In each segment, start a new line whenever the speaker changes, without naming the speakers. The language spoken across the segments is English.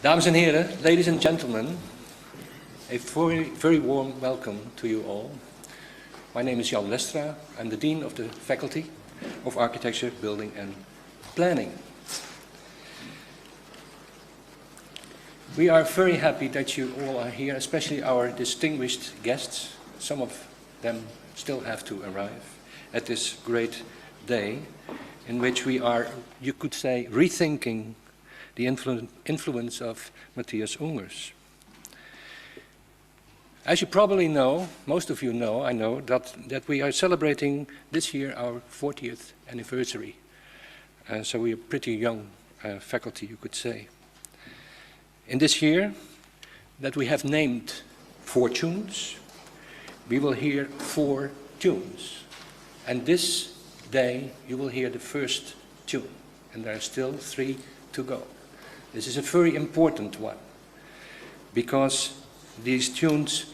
Dames en heren, ladies and gentlemen, a very warm welcome to you all. My name is Jan Lestra. I'm the Dean of the Faculty of Architecture, Building and Planning. We are very happy that you all are here, especially our distinguished guests. Some of them still have to arrive at this great day in which we are, you could say, rethinking the influence of Mathias Ungers. As you probably know, most of you know, I know, that we are celebrating this year our 40th anniversary. So we are pretty young faculty, you could say. In this year that we have named 4 tunes, we will hear 4 tunes. And this day you will hear the first tune, and there are still 3 to go. This is a very important one, because these tunes,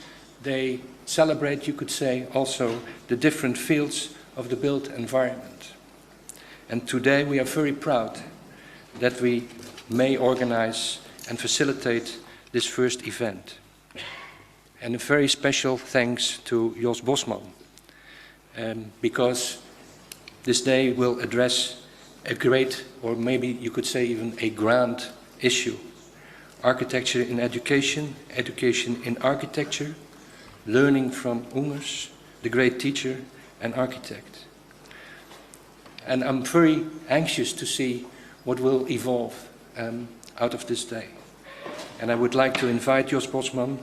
they celebrate, you could say, also the different fields of the built environment. And today we are very proud that we may organize and facilitate this first event. And a very special thanks to Jos Bosman, because this day will address a great, or maybe you could say even a grand issue. Architecture in education, education in architecture, learning from Ungers, the great teacher and architect. And I'm very anxious to see what will evolve out of this day. And I would like to invite Jos Bosman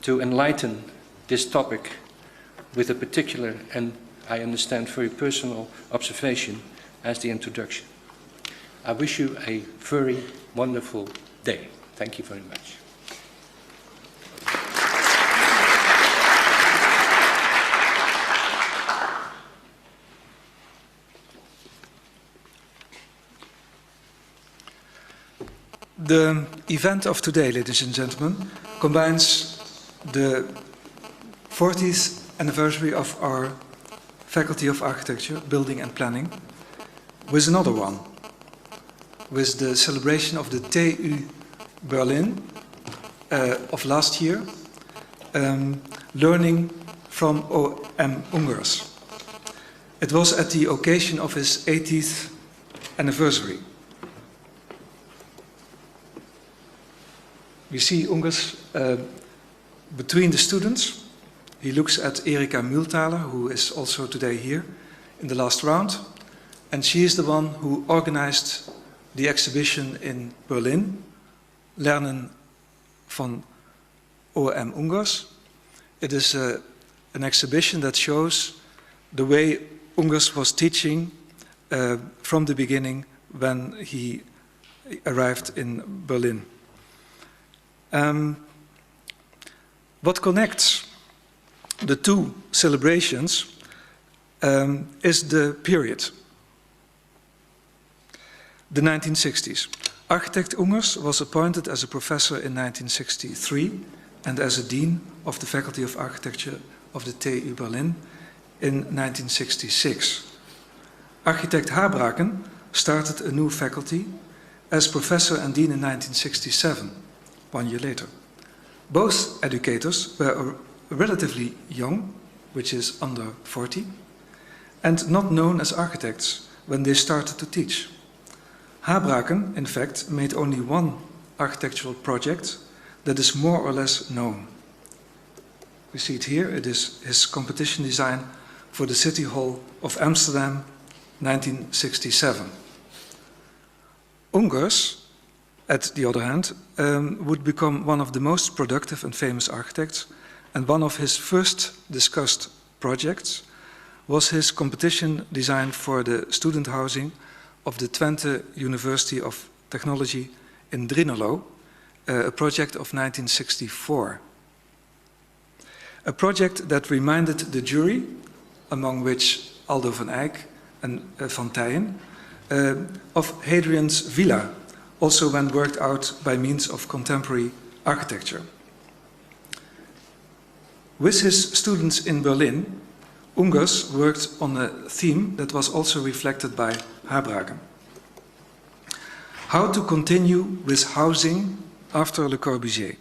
to enlighten this topic with a particular, and I understand very personal, observation as the introduction. I wish you a very wonderful day. Thank you very much.
The event of today, ladies and gentlemen, combines the 40th anniversary of our Faculty of Architecture, Building and Planning with another one, with the celebration of the TU Berlijn of last year, learning from Ungers. It was at the occasion of his 80th anniversary. We see Ungers between the students. He looks at Erika Mühlthaler, who is also today here in the last round. And she is the one who organized the exhibition in Berlin, Lernen van Ungers. It is an exhibition that shows the way Ungers was teaching from the beginning when he arrived in Berlin. What connects the 2 celebrations is the period, the 1960s. Architect Ungers was appointed as a professor in 1963 and as a dean of the Faculty of Architecture of the TU Berlijn in 1966. Architect Habraken started a new faculty as professor and dean in 1967. 1 year later. Both educators were relatively young, which is under 40, and not known as architects when they started to teach. Habraken, in fact, made only 1 architectural project that is more or less known. We see it here. It is his competition design for the City Hall of Amsterdam, 1967. Ungers, at the other hand, would become one of the most productive and famous architects, and one of his first discussed projects was his competition design for the student housing of the Twente University of Technology in Drinelo, a project of 1964. A project that reminded the jury, among which Aldo van Eyck and Van Tijen, of Hadrian's villa, also when worked out by means of contemporary architecture. With his students in Berlin, Ungers worked on a theme that was also reflected by Habraken. How to continue with housing after Le Corbusier.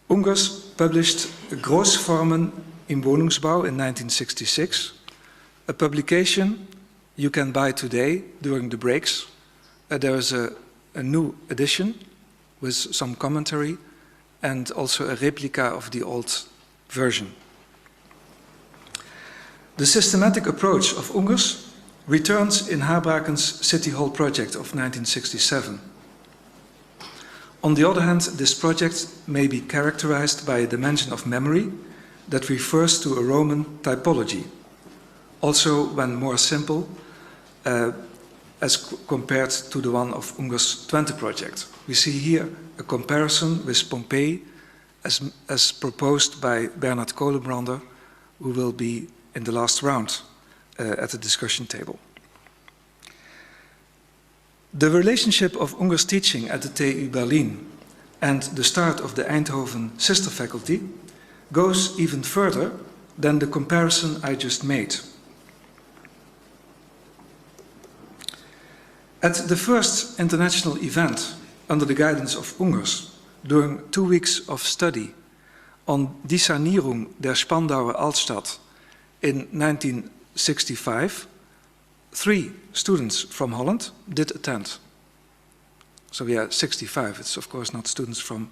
Ungers published Großformen im Wohnungsbau in 1966, a publication you can buy today during the breaks. There is a new edition with some commentary and also a replica of the old version. The systematic approach of Ungers returns in Habraken's City Hall project of 1967. On the other hand, this project may be characterized by a dimension of memory that refers to a Roman typology, also when more simple, as compared to the one of Ungers' Twente project. We see here a comparison with Pompeii as proposed by Bernard Kolenbrander, who will be in the last round at the discussion table. The relationship of Ungers' teaching at the TU Berlijn and the start of the Eindhoven sister faculty goes even further than the comparison I just made. At the first international event under the guidance of Ungers during 2 weeks of study on Die Sanierung der Spandauer Altstadt in 1965, 3 students from Holland did attend. So yeah, 65, it's of course not students from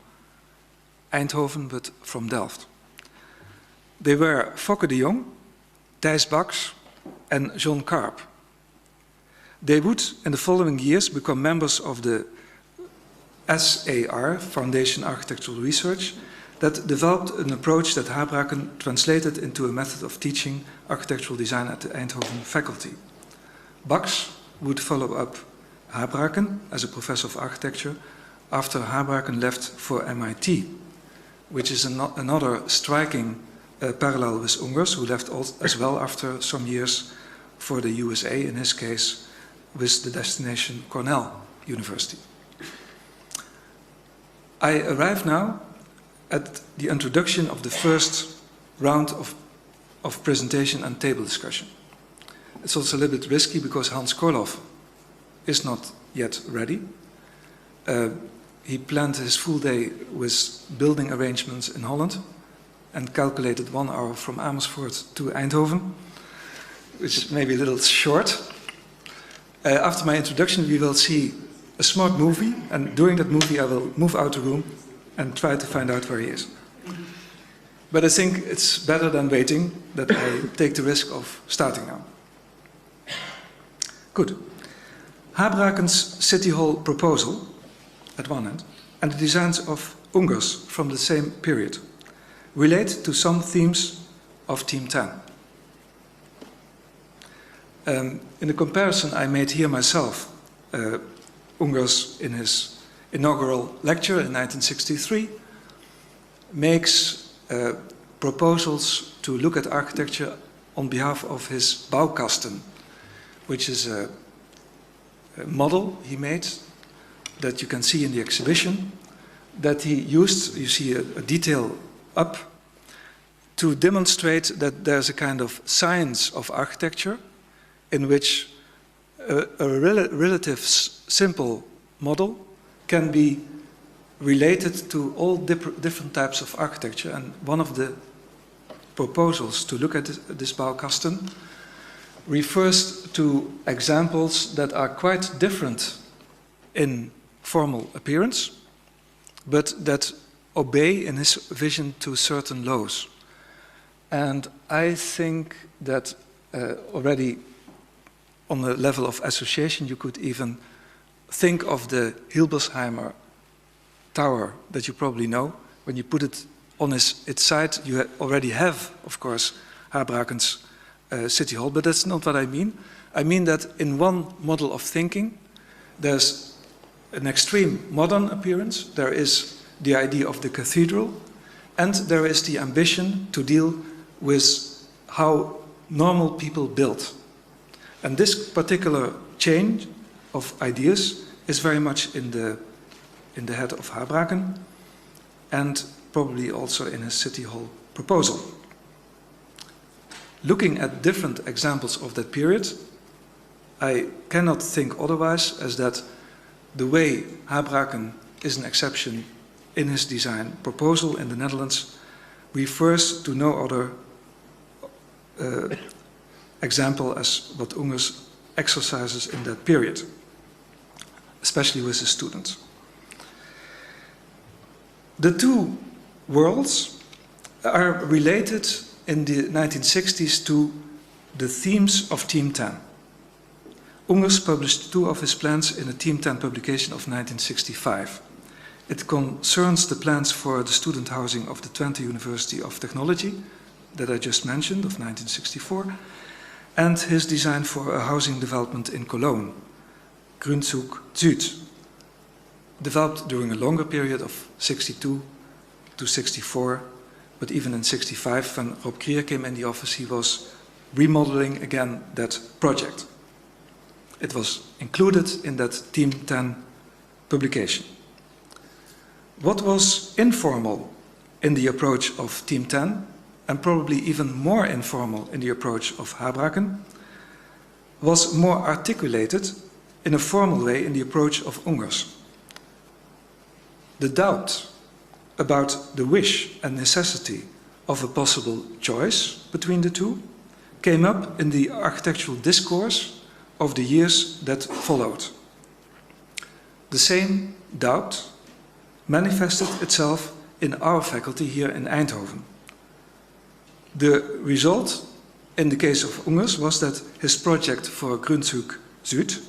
Eindhoven, but from Delft. They were Fokke de Jong, Thijs Baks, and John Karp. They would, in the following years, become members of the SAR, Foundation Architectural Research, that developed an approach that Habraken translated into a method of teaching architectural design at the Eindhoven faculty. Baks would follow up Habraken as a professor of architecture after Habraken left for MIT, which is another striking parallel with Ungers, who left as well after some years for the USA, in his case, with the destination Cornell University. I arrive now at the introduction of the first round of presentation and table discussion. It's also a little bit risky because Hans Kollhoff is not yet ready. He planned his full day with building arrangements in Holland and calculated 1 hour from Amersfoort to Eindhoven, which may be a little short. After my introduction, we will see a smart movie, and during that movie I will move out the room and try to find out where he is. But I think it's better than waiting that I take the risk of starting now. Good. Habraken's City Hall proposal, at one end, and the designs of Ungers from the same period relate to some themes of Team 10. In the comparison I made here myself, Ungers in his inaugural lecture in 1963 makes proposals to look at architecture on behalf of his Baukasten, which is a model he made that you can see in the exhibition, that he used, you see a detail up, to demonstrate that there's a kind of science of architecture in which a relative simple model can be related to all different types of architecture. And one of the proposals to look at this Baukasten refers to examples that are quite different in formal appearance, but that obey in his vision to certain laws. And I think that already on the level of association, you could even think of the Hilbersheimer tower that you probably know. When you put it on its side, you already have, of course, Habraken's City Hall, but that's not what I mean. I mean that in one model of thinking, there's an extreme modern appearance, there is the idea of the cathedral, and there is the ambition to deal with how normal people build. And this particular change of ideas is very much in the head of Habraken, and probably also in his City Hall proposal. Looking at different examples of that period, I cannot think otherwise as that the way Habraken is an exception in his design proposal in the Netherlands refers to no other example as what Ungers exercises in that period, especially with his students. The two worlds are related in the 1960s to the themes of Team 10. Ungers published two of his plans in a Team 10 publication of 1965. It concerns the plans for the student housing of the Twente University of Technology, that I just mentioned, of 1964, and his design for a housing development in Cologne, Grundzug Zuid, developed during a longer period of 62 to 64, but even in 65, when Rob Krier came in the office, he was remodeling again that project. It was included in that Team 10 publication. What was informal in the approach of Team 10, and probably even more informal in the approach of Habraken, was more articulated in a formal way in the approach of Ungers. The doubt about the wish and necessity of a possible choice between the two came up in the architectural discourse of the years that followed. The same doubt manifested itself in our faculty here in Eindhoven. The result, in the case of Ungers, was that his project for Grundzug Zuid,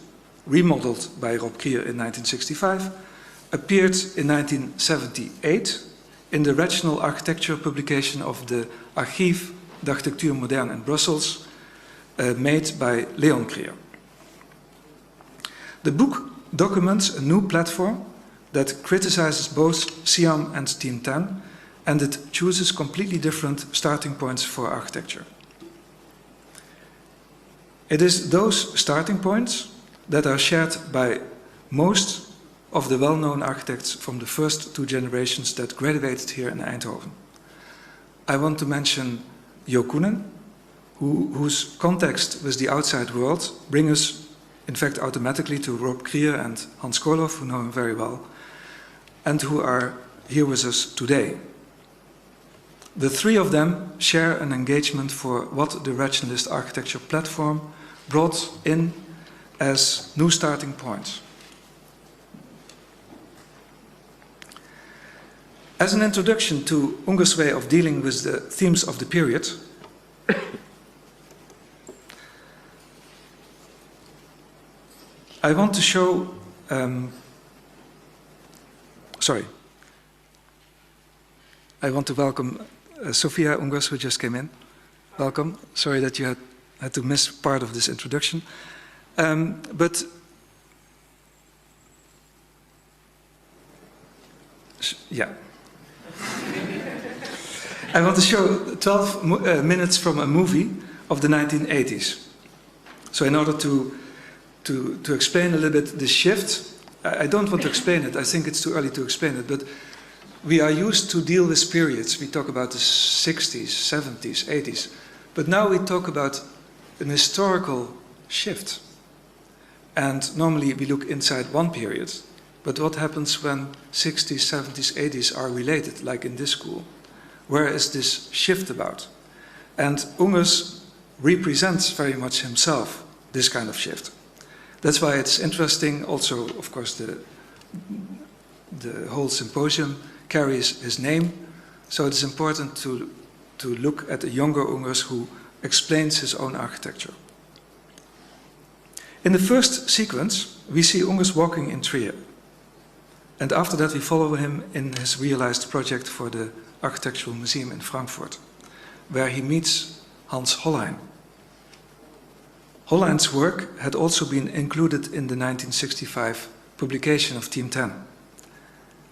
remodeled by Rob Krier in 1965, appeared in 1978 in the Rational Architecture publication of the Archief d'Architectuur Moderne in Brussels, made by Leon Krier. The book documents a new platform that criticizes both SIAM and Team 10, and it chooses completely different starting points for architecture. It is those starting points that are shared by most of the well-known architects from the first two generations that graduated here in Eindhoven. I want to mention Jo Koenen, whose context with the outside world brings us, in fact, automatically to Rob Krier and Hans Kollhoff, who know him very well, and who are here with us today. The three of them share an engagement for what the rationalist architecture platform brought in as new starting points. As an introduction to Ungers' way of dealing with the themes of the period, I want to show, I want to welcome Sofia Ungers, who just came in. Welcome. Sorry that you had to miss part of this introduction. But yeah. I want to show 12 minutes from a movie of the 1980s. So in order to explain a little bit the shift, I don't want to explain it, I think it's too early to explain it, but we are used to deal with periods. We talk about the 60s, 70s, 80s, but now we talk about an historical shift. And normally we look inside one period, but what happens when 60s, 70s, 80s are related, like in this school? Where is this shift about? And Ungers represents very much himself this kind of shift. That's why it's interesting. Also, of course, the whole symposium carries his name. So it's important to look at a younger Ungers who explains his own architecture. In the first sequence, we see Ungers walking in Trier. And after that, we follow him in his realized project for the Architectural Museum in Frankfurt, where he meets Hans Hollein. Hollein's work had also been included in the 1965 publication of Team 10.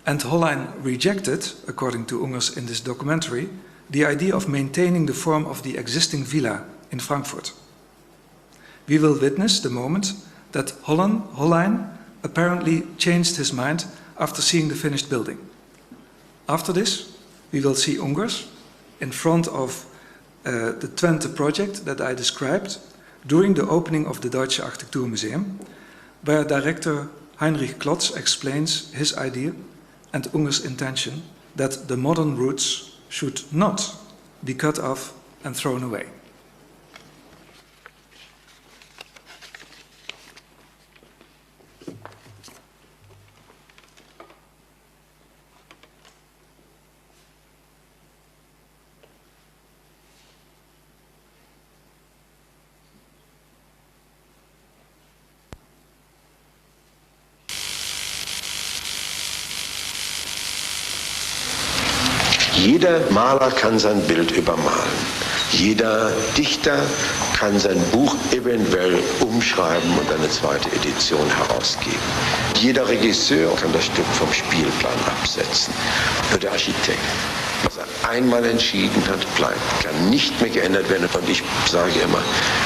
And Hollein rejected, according to Ungers in this documentary, the idea of maintaining the form of the existing villa in Frankfurt. We will witness the moment that Hollein apparently changed his mind after seeing the finished building. After this, we will see Ungers in front of the Twente project that I described during the opening of the Deutsche Architekturmuseum, where director Heinrich Klotz explains his idea and Ungers' intention that the modern roots should not be cut off and thrown away.
Jeder Maler kann sein Bild übermalen. Jeder Dichter kann sein Buch eventuell umschreiben und eine zweite Edition herausgeben. Jeder Regisseur kann das Stück vom Spielplan absetzen. Nur der Architekt, was er einmal entschieden hat, bleibt, kann nicht mehr geändert werden. Und ich sage immer,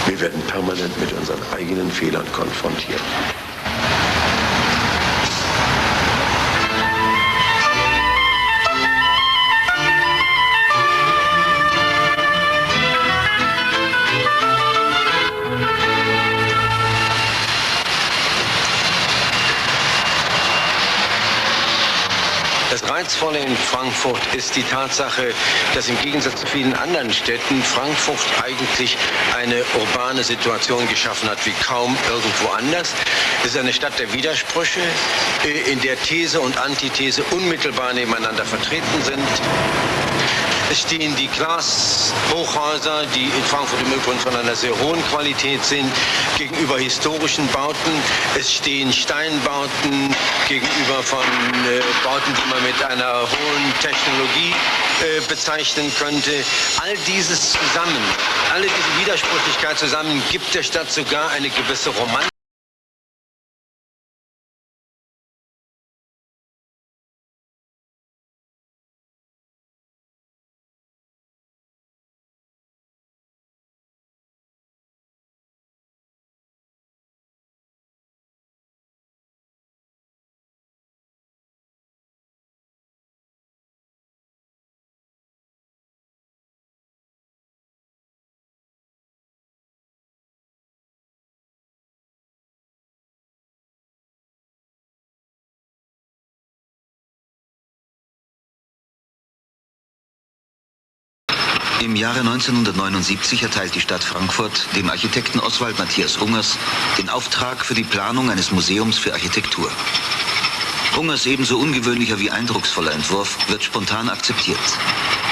wir werden permanent mit unseren eigenen Fehlern konfrontiert.
Das Reizvolle in Frankfurt ist die Tatsache, dass im Gegensatz zu vielen anderen Städten Frankfurt eigentlich eine urbane Situation geschaffen hat wie kaum irgendwo anders. Es ist eine Stadt der Widersprüche, in der These und Antithese unmittelbar nebeneinander vertreten sind. Es stehen die Glashochhäuser, die in Frankfurt im Übrigen von einer sehr hohen Qualität sind, gegenüber historischen Bauten. Es stehen Steinbauten gegenüber von Bauten, die man mit einer hohen Technologie bezeichnen könnte. All dieses zusammen, alle diese Widersprüchlichkeit zusammen gibt der Stadt sogar eine gewisse Romantik.
Im Jahre 1979 erteilt die Stadt Frankfurt dem Architekten Oswald Mathias Ungers den Auftrag für die Planung eines Museums für Architektur. Ungers ebenso ungewöhnlicher wie eindrucksvoller Entwurf wird spontan akzeptiert.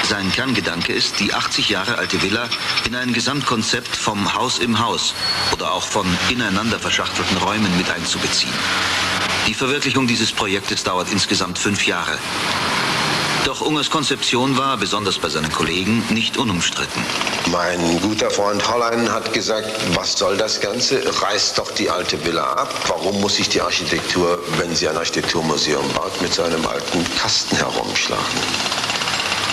Sein Kerngedanke ist, die 80 Jahre alte Villa in ein Gesamtkonzept vom Haus im Haus oder auch von ineinander verschachtelten Räumen mit einzubeziehen. Die Verwirklichung dieses Projektes dauert insgesamt 5 Jahre. Doch Ungers Konzeption war, besonders bei seinen Kollegen, nicht unumstritten.
Mein guter Freund Hollein hat gesagt, was soll das Ganze? Reißt doch die alte Villa ab. Warum muss sich die Architektur, wenn sie ein Architekturmuseum baut, mit so einem alten Kasten herumschlagen?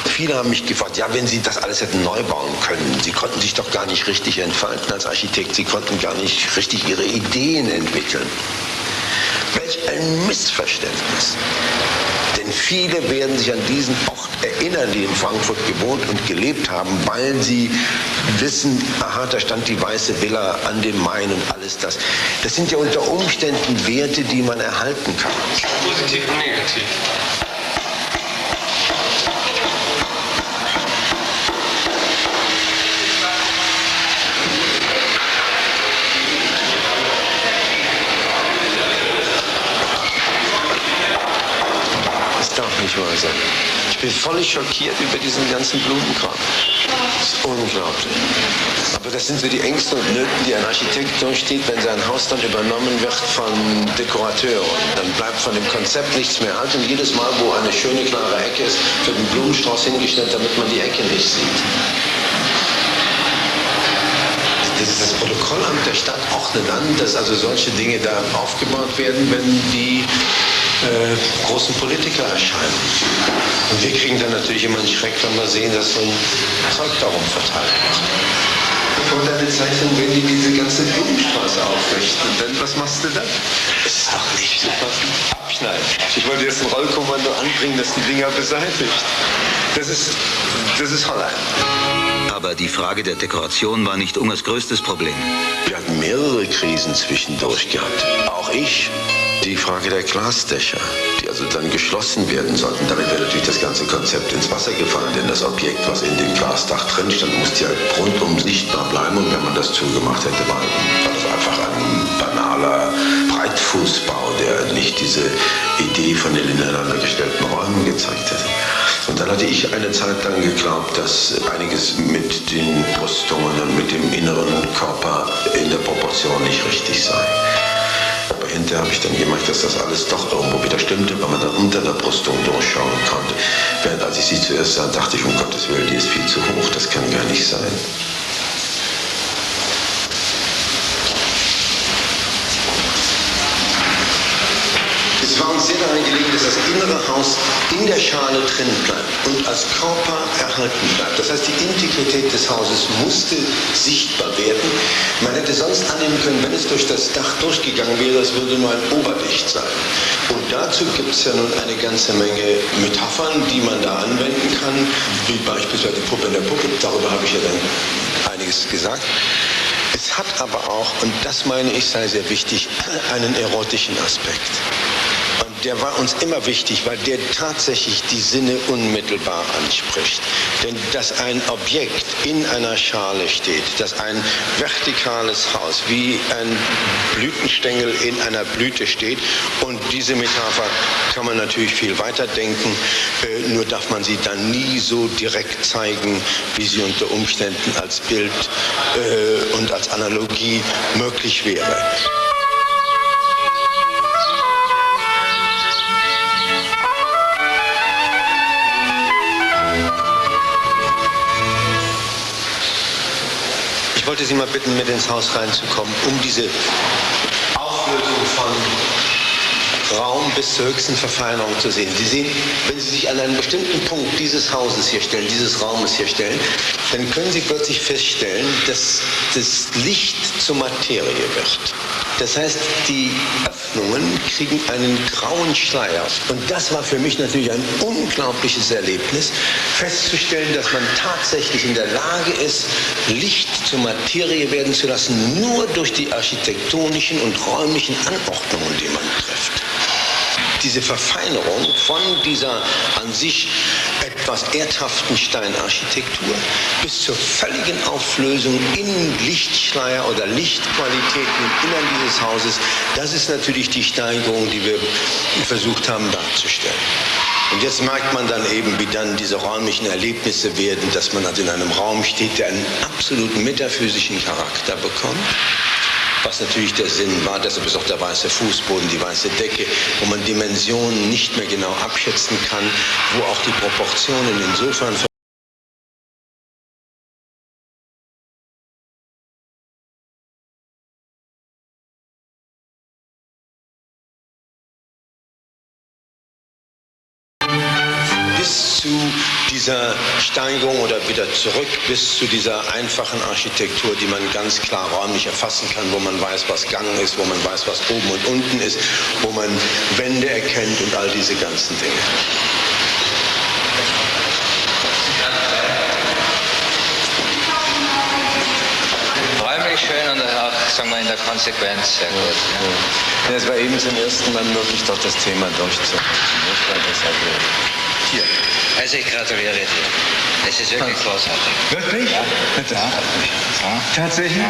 Viele haben mich gefragt, ja, wenn Sie das alles hätten neu bauen können, Sie konnten sich doch gar nicht richtig entfalten als Architekt, Sie konnten gar nicht richtig Ihre Ideen entwickeln. Welch ein Missverständnis. Denn viele werden sich an diesen Ort erinnern, die in Frankfurt gewohnt und gelebt haben, weil sie wissen, aha, da stand die weiße Villa an dem Main und alles das. Das sind ja unter Umständen Werte, die man erhalten kann.
Positiv und negativ.
Nicht wahr sein. Ich bin völlig schockiert über diesen ganzen Blumenkram. Das ist unglaublich. Aber das sind so die Ängste und Nöten, die ein Architekt durchsteht, wenn sein Haus dann übernommen wird von Dekorateuren. Dann bleibt von dem Konzept nichts mehr alt und jedes Mal, wo eine schöne, klare Ecke ist, wird ein Blumenstrauß hingestellt, damit man die Ecke nicht sieht. Das Protokollamt der Stadt ordnet an, dass also solche Dinge da aufgebaut werden, wenn die großen Politiker erscheinen. Und wir kriegen dann natürlich immer einen Schreck, wenn wir sehen, dass so ein Zeug darum verteilt wird. Kommt eine Zeichnung, wenn die diese ganze Blumenstraße aufrichten, dann was machst du dann? Das ist doch nicht super. Abschneiden. Ich wollte jetzt ein Rollkommando anbringen, das die Dinger beseitigt. Das ist Holland.
Aber die Frage der Dekoration war nicht Ungers größtes Problem.
Wir hatten mehrere Krisen zwischendurch gehabt. Auch ich. Die Frage der Glasdächer, die also dann geschlossen werden sollten. Damit wäre natürlich das ganze Konzept ins Wasser gefallen, denn das Objekt, was in dem Glasdach drin stand, musste ja rundum sichtbar bleiben. Und wenn man das zugemacht hätte, war das einfach ein banaler Breitfußbau, der nicht diese Idee von den ineinander gestellten Räumen gezeigt hätte. Und dann hatte ich eine Zeit lang geglaubt, dass einiges mit den Brüstungen und mit dem inneren Körper in der Proportion nicht richtig sei. Aber hinterher habe ich dann gemerkt, dass das alles doch irgendwo wieder stimmte, weil man dann unter der Brüstung durchschauen konnte. Während als ich sie zuerst sah, dachte ich, um Gottes Willen, die ist viel zu hoch, das kann gar nicht sein. Es war uns sehr daran gelegen, dass das innere Haus in der Schale drin bleibt und als Körper erhalten bleibt. Das heißt, die Integrität des Hauses musste sichtbar werden. Man hätte sonst annehmen können, wenn es durch das Dach durchgegangen wäre, es würde nur ein Oberlicht sein. Und dazu gibt es ja nun eine ganze Menge Metaphern, die man da anwenden kann, wie beispielsweise die Puppe in der Puppe. Darüber habe ich ja dann einiges gesagt. Es hat aber auch, und das meine ich sei sehr wichtig, einen erotischen Aspekt. Und der war uns immer wichtig, weil der tatsächlich die Sinne unmittelbar anspricht. Denn dass ein Objekt in einer Schale steht, dass ein vertikales Haus wie ein Blütenstängel in einer Blüte steht, und diese Metapher kann man natürlich viel weiter denken, nur darf man sie dann nie so direkt zeigen, wie sie unter Umständen als Bild und als Analogie möglich wäre. Ich wollte Sie mal bitten, mit ins Haus reinzukommen, um diese Auflösung von Raum bis zur höchsten Verfeinerung zu sehen. Sie sehen, wenn Sie sich an einen bestimmten Punkt dieses Hauses hier stellen, dieses Raumes hier stellen, dann können Sie plötzlich feststellen, dass das Licht zur Materie wird. Das heißt, die Öffnungen kriegen einen grauen Schleier. Und das war für mich natürlich ein unglaubliches Erlebnis, festzustellen, dass man tatsächlich in der Lage ist, Licht zur Materie werden zu lassen, nur durch die architektonischen und räumlichen Anordnungen, die man trifft. Diese Verfeinerung von dieser an sich etwas erdhaften Steinarchitektur bis zur völligen Auflösung in Lichtschleier oder Lichtqualitäten im Innern dieses Hauses, das ist natürlich die Steigerung, die wir versucht haben darzustellen. Und jetzt merkt man dann eben, wie dann diese räumlichen Erlebnisse werden, dass man also in einem Raum steht, der einen absoluten metaphysischen Charakter bekommt. Was natürlich der Sinn war, deshalb ist auch der weiße Fußboden, die weiße Decke, wo man Dimensionen nicht mehr genau abschätzen kann, wo auch die Proportionen insofern bis zu dieser Steigerung oder wieder zurück bis zu dieser einfachen Architektur, die man ganz klar räumlich erfassen kann, wo man weiß, was Gang ist, wo man weiß, was oben und unten ist, wo man Wände erkennt und all diese ganzen Dinge.
Räumlich schön und auch, sagen wir, in der Konsequenz sehr gut.
Ja, es war eben zum ersten Mal möglich, doch das Thema durchzuführen.
Hier. Also ich gratuliere dir. Es ist wirklich großartig.
Wirklich?
Ja.
Das freut mich.
Ja.
Tatsächlich?
Ja,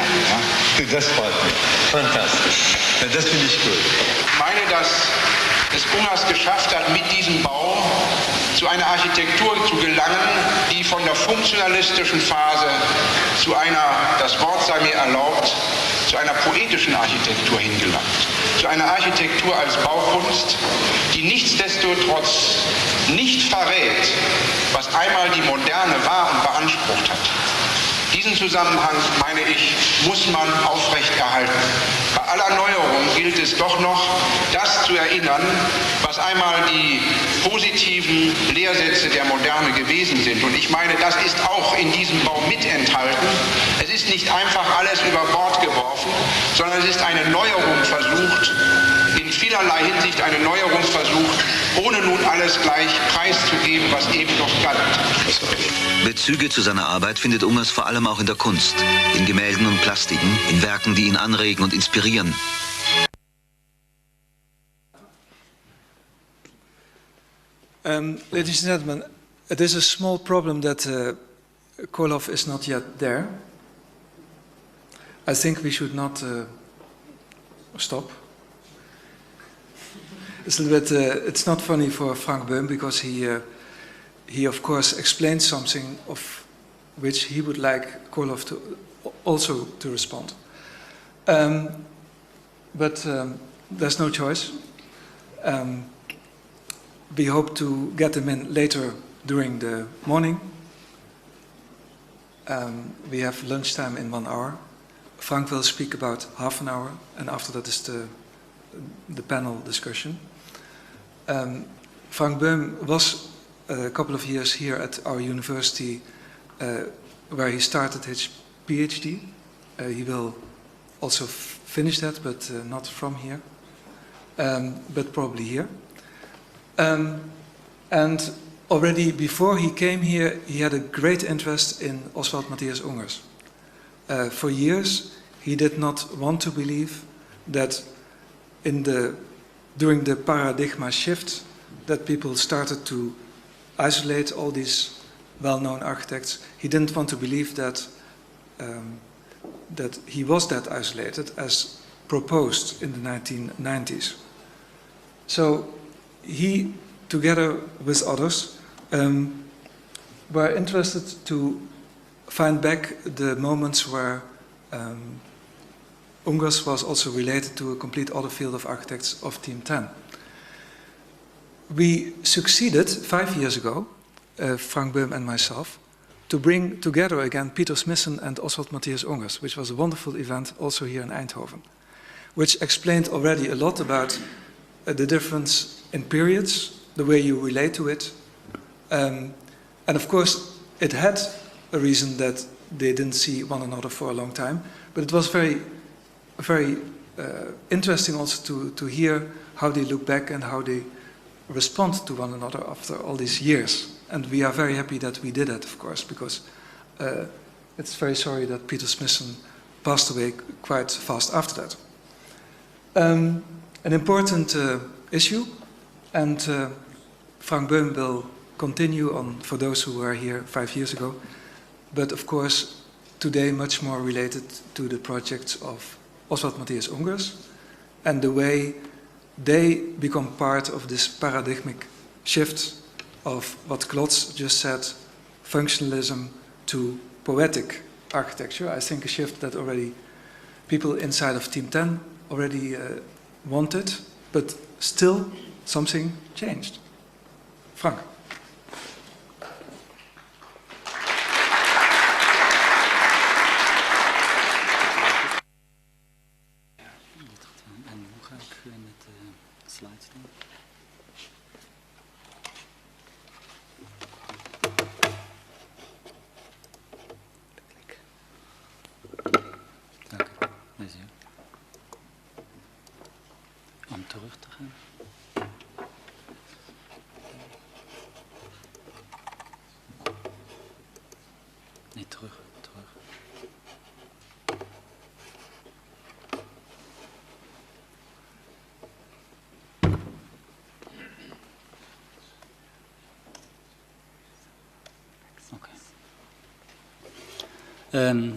ja.
Das freut mich. Fantastisch. Ja, das finde ich gut.
Ich meine, dass es Ungers geschafft hat, mit diesem Bau zu einer Architektur zu gelangen, die von der funktionalistischen Phase zu einer, das Wort sei mir erlaubt, zu einer poetischen Architektur hingelangt. Zu einer Architektur als Baukunst, die nichtsdestotrotz nicht verrät, was einmal die Moderne war und beansprucht hat. Diesen Zusammenhang, meine ich, muss man aufrechterhalten. Bei aller Neuerung gilt es doch noch, das zu erinnern, was einmal die positiven Lehrsätze der Moderne gewesen sind. Und ich meine, das ist auch in diesem Bau mit enthalten. Es ist nicht einfach alles über Bord geworfen, sondern es ist eine Neuerung versucht, in vielerlei Hinsicht eine Neuerung versucht, ohne nun alles gleich preiszugeben, was eben noch galt.
Bezüge zu seiner Arbeit findet Ungers vor allem auch in der Kunst, in Gemälden und Plastiken, in Werken, die ihn anregen und inspirieren.
Ladies and gentlemen, it is a small problem that Kollhoff is not yet there. I think we should not stop. It's a little bit. It's not funny for Frank Boehm because he of course explained something of which he would like Kollhoff to also to respond. But there's no choice. We hope to get him in later during the morning. We have lunchtime in 1 hour. Frank will speak about half an hour, and after that is the panel discussion. Frank Boehm was a couple of years here at our university where he started his PhD. He will also finish that, but not from here, but probably here. And already before he came here, he had a great interest in Oswald Mathias Ungers. For years, he did not want to believe that during the paradigma shift, that people started to isolate all these well-known architects. He didn't want to believe that that he was that isolated as proposed in the 1990s. So he, together with others, were interested to find back the moments where Ungers was also related to a complete other field of architects of Team 10. We succeeded 5 years ago, Frank Boehm and myself, to bring together again Peter Smithson and Oswald Mathias Ungers, which was a wonderful event also here in Eindhoven, which explained already a lot about the difference in periods, the way you relate to it. And of course, it had a reason that they didn't see one another for a long time, but it was very interesting also to hear how they look back and how they respond to one another after all these years. And we are very happy that we did that, of course, because it's very sorry that Peter Smithson passed away quite fast after that. An important issue, and Frank Boehm will continue on for those who were here 5 years ago, but of course today much more related to the projects of Oswald Mathias Ungers and the way they become part of this paradigmic shift of what Klotz just said, functionalism to poetic architecture. I think a shift that already people inside of Team 10 already wanted, but still something changed. Frank.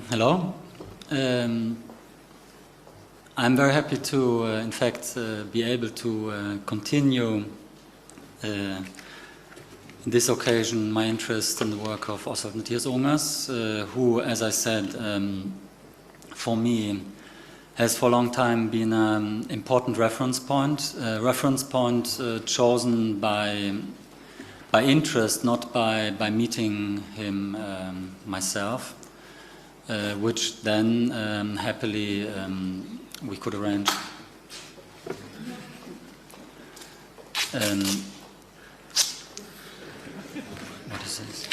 Hello. I'm very happy to, in fact, be able to continue in this occasion my interest in the work of Oswald Mathias Ungers, who, as I said, for me, has for a long time been an important reference point chosen by interest, not by meeting him myself. Which then happily we could arrange. What is this?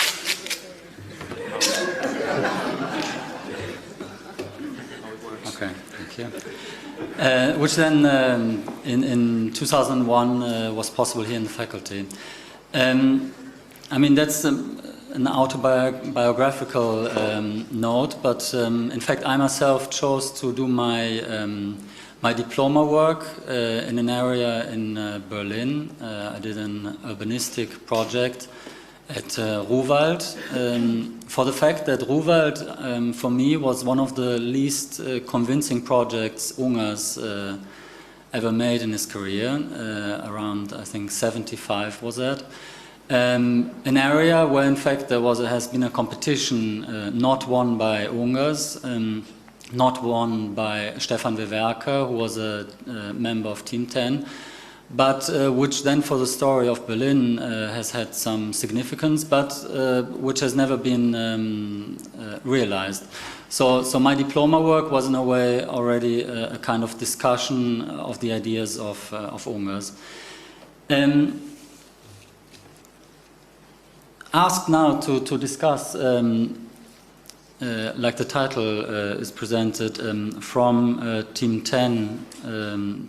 Okay, thank you. which then in 2001 was possible here in the faculty. I mean, that's an autobiographical note, but in fact I myself chose to do my my diploma work in an area in Berlin. I did an urbanistic project at Ruhwald, for the fact that Ruhwald for me was one of the least convincing projects Ungers ever made in his career, around I think 75 was that. An area where in fact there has been a competition not won by Ungers, not won by Stefan Wewerker, who was a member of Team 10, but which then for the story of Berlin has had some significance, but which has never been realized. So my diploma work was in a way already a kind of discussion of the ideas of Ungers. Asked now to discuss, like the title is presented, from Team 10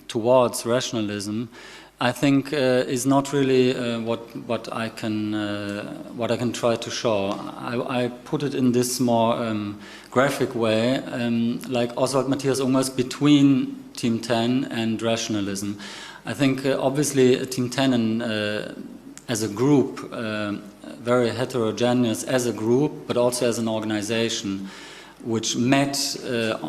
towards rationalism, I think is not really what I can try to show. I put it in this more graphic way, like Oswald Mathias Ungers between Team 10 and rationalism. I think obviously Team 10 and as a group, very heterogeneous as a group, but also as an organization, which met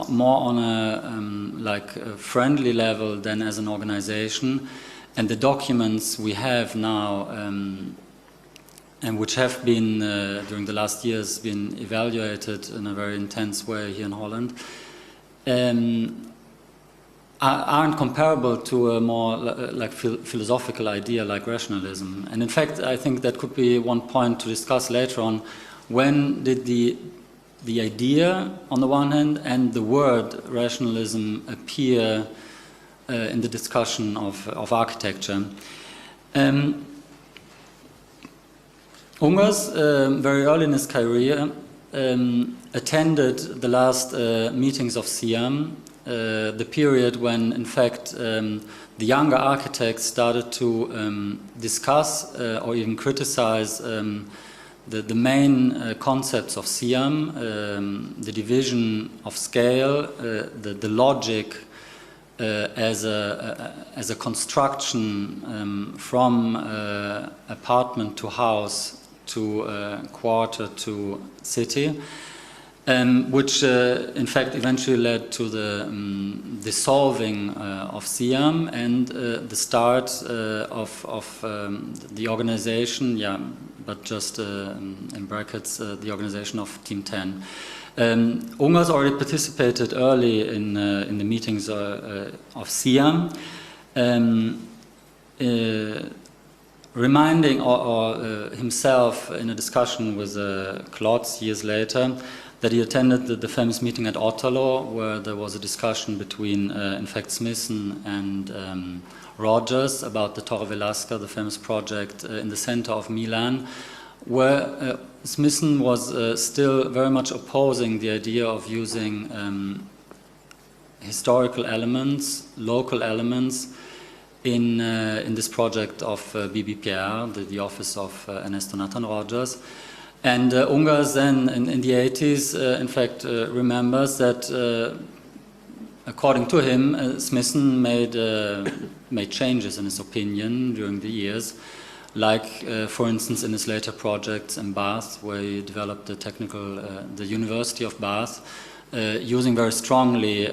more on a friendly level than as an organization. And the documents we have now, and which have been during the last years been evaluated in a very intense way here in Holland, aren't comparable to a more like philosophical idea like rationalism. And in fact, I think that could be one point to discuss later on. When did the idea on the one hand and the word rationalism appear in the discussion of architecture? Ungers, very early in his career, attended the last meetings of SIAM, the period when, in fact, the younger architects started to discuss or even criticize the main concepts of SIAM, the division of scale, the logic as a construction from apartment to house to quarter to city. Which in fact eventually led to the dissolving of SIAM and the start of the organization, yeah, but just in brackets, the organization of Team 10. Ungers already participated early in the meetings of SIAM, reminding himself in a discussion with Klotz years later that he attended the famous meeting at Otterlo, where there was a discussion between, in fact, Smithson and Rogers about the Torre Velasca, the famous project in the center of Milan, where Smithson was still very much opposing the idea of using historical elements, local elements, in this project of BBPR, the office of Ernesto Nathan Rogers. And Ungers then, in the 80s, in fact, remembers that, according to him, Smithson made changes in his opinion during the years, like, for instance, in his later projects in Bath, where he developed the University of Bath, using very strongly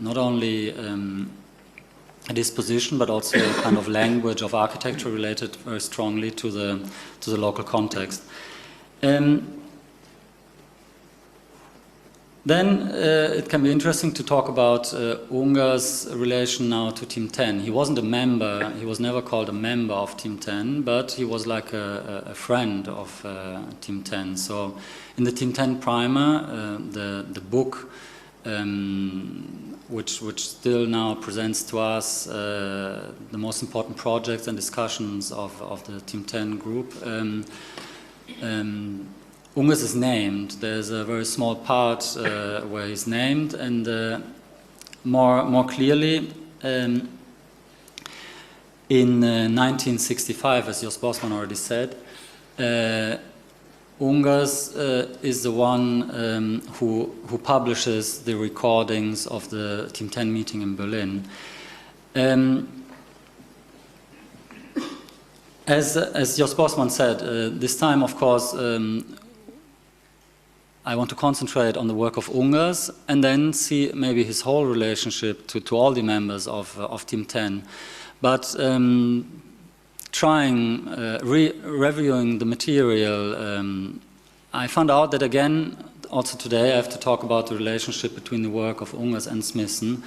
not only a disposition, but also a kind of language of architecture related very strongly to the local context. Then it can be interesting to talk about Ungers' relation now to Team 10. He wasn't a member, he was never called a member of Team 10, but he was like a friend of Team 10. So in the Team 10 primer, the book, which still now presents to us the most important projects and discussions of the Team 10 group, Ungers is named. There's a very small part where he's named, and more clearly. In 1965, as Jos Bosman already said, Ungers is the one who publishes the recordings of the Team 10 meeting in Berlin. As Jos Bosman said, this time, of course, I want to concentrate on the work of Ungers and then see maybe his whole relationship to all the members of Team 10. But reviewing the material, I found out that again, also today, I have to talk about the relationship between the work of Ungers and Smithson,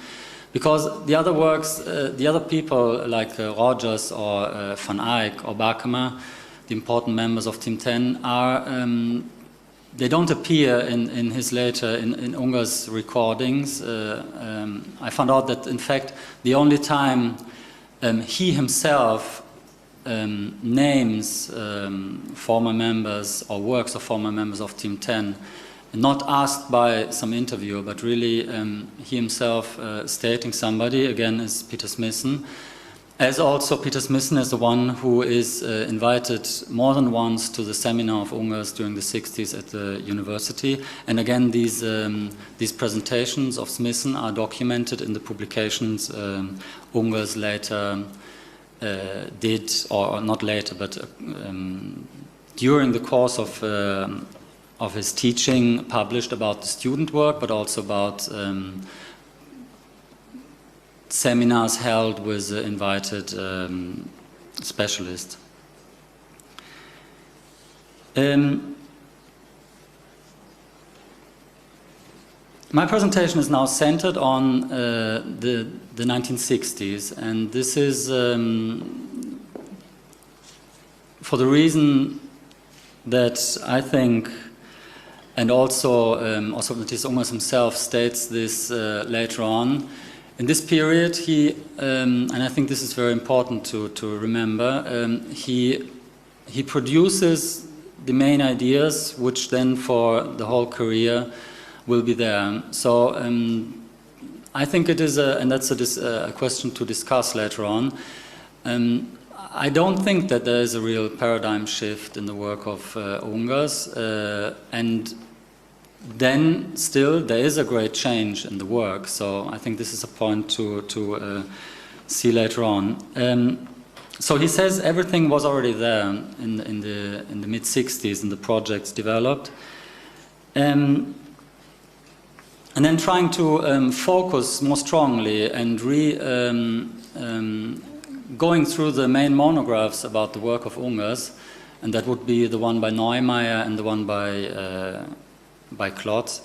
because the other works, the other people like Rogers or Van Eyck or Bakema, the important members of Team 10, are they don't appear in his later in Ungers' recordings. I found out that in fact the only time he himself names former members or works of former members of Team 10, not asked by some interviewer, but really he himself stating somebody, again, is Peter Smithson. As also Peter Smithson is the one who is invited more than once to the seminar of Ungers during the 60s at the university. And again, these presentations of Smithson are documented in the publications Ungers later did, or not later, but during the course of his teaching, published about the student work, but also about seminars held with invited specialists. My presentation is now centered on the 1960s, and this is for the reason that I think, and also Oswald Mathias Ungers himself states this later on. In this period, he, and I think this is very important to remember, he produces the main ideas, which then for the whole career will be there. So I think it is, and that's a question to discuss later on. I don't think that there is a real paradigm shift in the work of Ungers, and then still there is a great change in the work. So I think this is a point to see later on. So he says everything was already there in the mid-60s, and the projects developed. And then trying to focus more strongly and going through the main monographs about the work of Ungers, and that would be the one by Neumeier and the one by Klotz.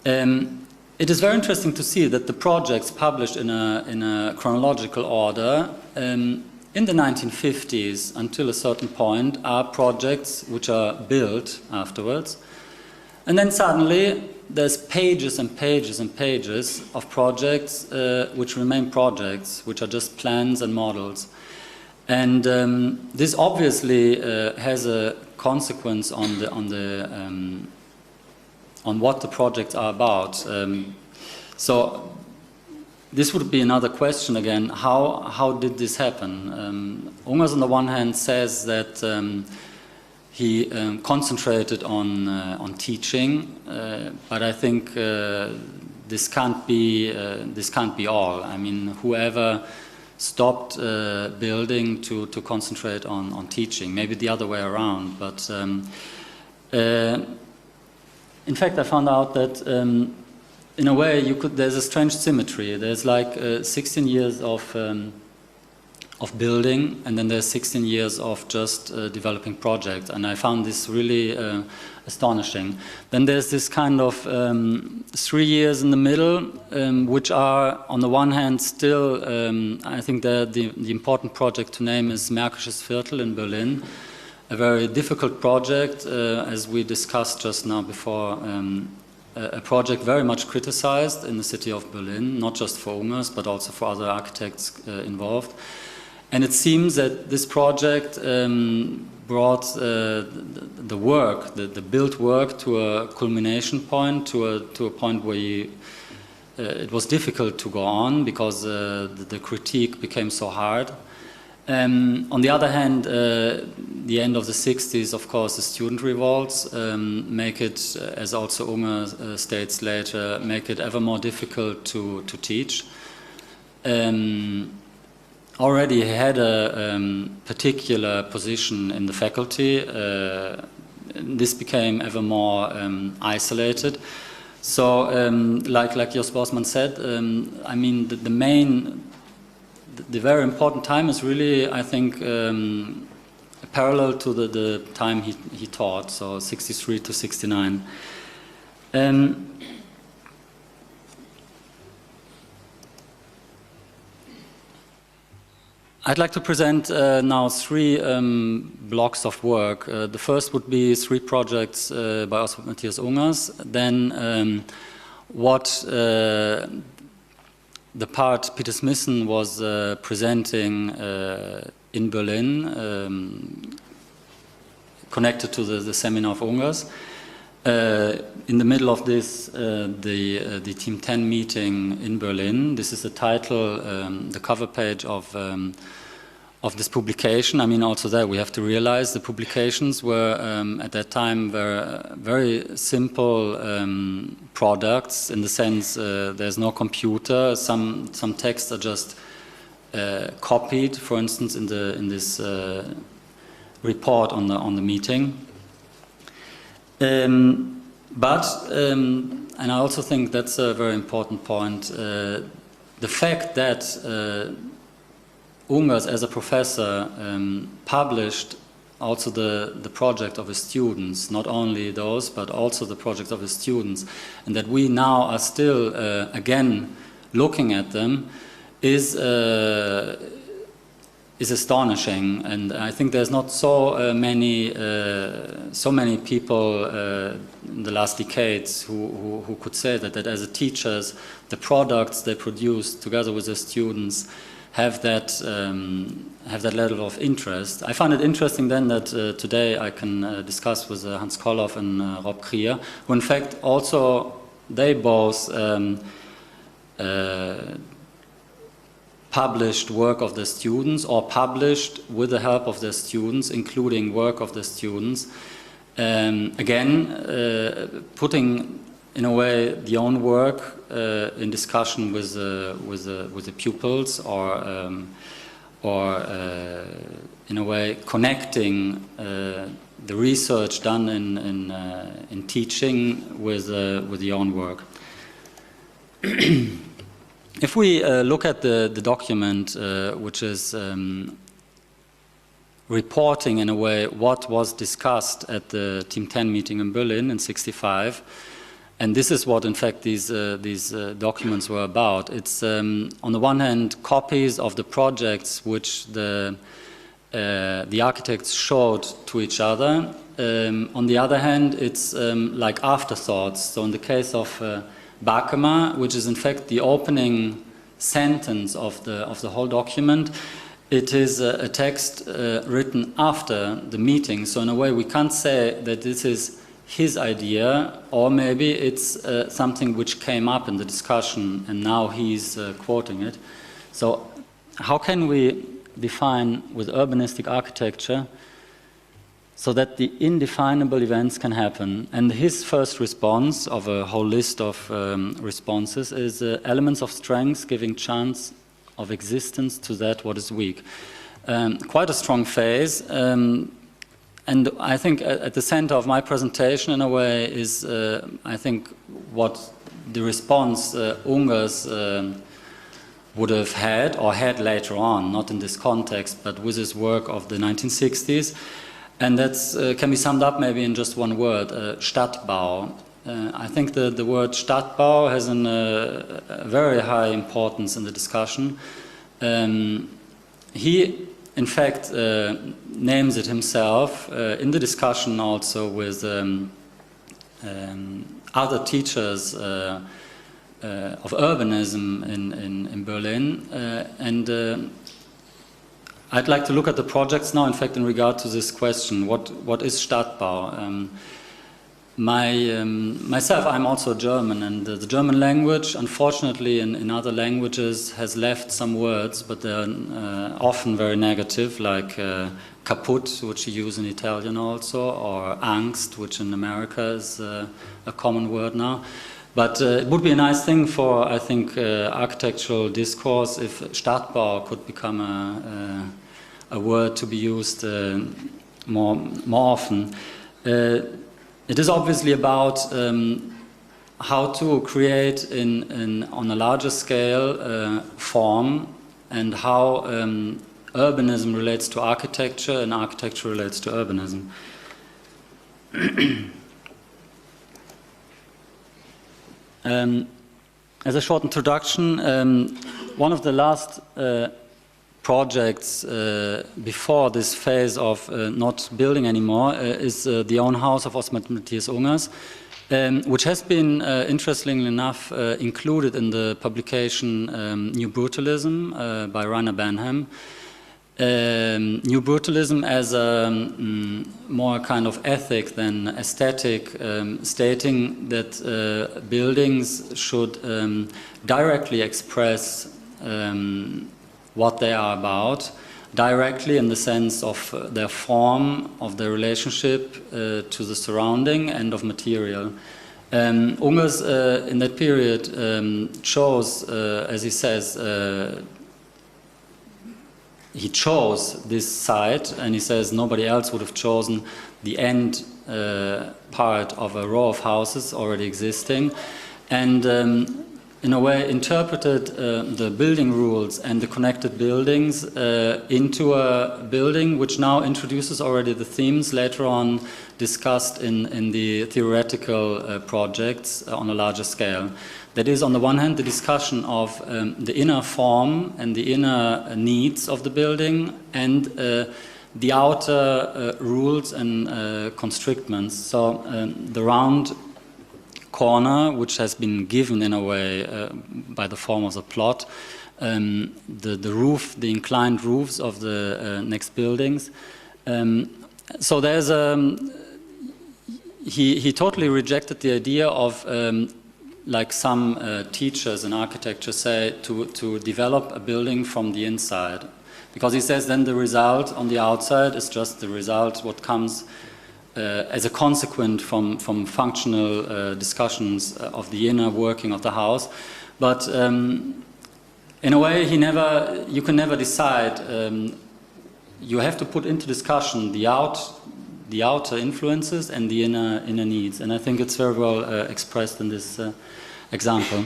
It is very interesting to see that the projects published in a chronological order in the 1950s until a certain point are projects which are built afterwards. And then suddenly there's pages and pages and pages of projects which remain projects, which are just plans and models. And this obviously has a consequence on what the projects are about. So this would be another question again. How did this happen? Ungers on the one hand says that he concentrated on teaching, but I think this can't be all. I mean, whoever stopped building to concentrate on teaching, maybe the other way around. But in fact, I found out that in a way there's a strange symmetry. There's like 16 years of building, and then there's 16 years of just developing projects, and I found this really astonishing. Then there's this kind of 3 years in the middle, which are on the one hand still, I think the important project to name is Märkisches Viertel in Berlin, a very difficult project, as we discussed just now before, a project very much criticized in the city of Berlin, not just for Ungers, but also for other architects involved. And it seems that this project brought the work, the built work, to a culmination point, to a point where he it was difficult to go on because the critique became so hard. On the other hand, the end of the 60s, of course, the student revolts make it, as also Ungers states later, make it ever more difficult to teach. Already had a particular position in the faculty. This became ever more isolated. So, like Jos Bosman said, I mean, the very important time is really, I think, parallel to the time he taught, so 63 to 69. I'd like to present now three blocks of work. The first would be three projects by Oswald Mathias Ungers. Then what the part Peter Smithson was presenting in Berlin, connected to the seminar of Ungers. In the middle of this, the Team 10 meeting in Berlin. This is the title, the cover page of this publication. I mean, also there we have to realize the publications were at that time very simple products, in the sense there's no computer. Some texts are just copied, for instance, in this report on the meeting. And I also think that's a very important point. The fact that Ungers, as a professor, published also the project of his students, not only those, but also the project of his students, and that we now are still, again, looking at them, is astonishing. And I think there's not so many people in the last decades who could say that as a teachers, the products they produce together with their students have that level of interest. I find it interesting then that today I can discuss with Hans Kollhoff and Rob Krier, who in fact also, they both published work of their students, or published with the help of their students, including work of their students. Again, putting in a way the own work in discussion with the pupils, or in a way connecting the research done in teaching with the own work. If we look at the document, which is reporting in a way what was discussed at the Team 10 meeting in Berlin in '65, and this is what in fact these documents were about. It's on the one hand copies of the projects which the architects showed to each other. On the other hand, it's like afterthoughts. So in the case of Bakema, which is in fact the opening sentence of the whole document, it is a text written after the meeting. So in a way we can't say that this is his idea, or maybe it's something which came up in the discussion and now he's quoting it. So how can we define with urbanistic architecture so that the indefinable events can happen? And his first response of a whole list of responses is elements of strength giving chance of existence to that what is weak. Quite a strong phrase. And I think at the center of my presentation, in a way, is I think what the response Ungers would have had, or had later on, not in this context, but with his work of the 1960s. And that can be summed up maybe in just one word, Stadtbau. I think the word Stadtbau has a very high importance in the discussion. He, in fact, names it himself in the discussion also with other teachers of urbanism in Berlin. And I'd like to look at the projects now, in fact, in regard to this question, what is Stadtbau? myself, I'm also German, and the German language, unfortunately, in other languages, has left some words, but they're often very negative, like kaputt, which you use in Italian also, or Angst, which in America is a common word now. But it would be a nice thing for, I think, architectural discourse if Stadtbau could become a word to be used more often. It is obviously about how to create on a larger scale form, and how urbanism relates to architecture and architecture relates to urbanism. As a short introduction, one of the last projects before this phase of not building anymore is the own house of Oswald Mathias Ungers, which has been, interestingly enough, included in the publication New Brutalism by Rainer Benham. New Brutalism as a more kind of ethic than aesthetic, stating that buildings should directly express what they are about, directly in the sense of their form, of their relationship to the surrounding, and of material. Ungers in that period chose, as he says, he chose this site, and he says nobody else would have chosen the end part of a row of houses already existing, and in a way interpreted the building rules and the connected buildings into a building which now introduces already the themes later on discussed in the theoretical projects on a larger scale. That is, on the one hand, the discussion of the inner form and the inner needs of the building, and the outer rules and constrictments. So the round corner, which has been given in a way by the form of the plot, the roof, the inclined roofs of the next buildings. So there's he totally rejected the idea of like some teachers in architecture say, to develop a building from the inside. Because he says then the result on the outside is just the result, what comes as a consequence from functional discussions of the inner working of the house. But in a way, you can never decide. You have to put into discussion the outer influences and the inner needs. And I think it's very well expressed in this example.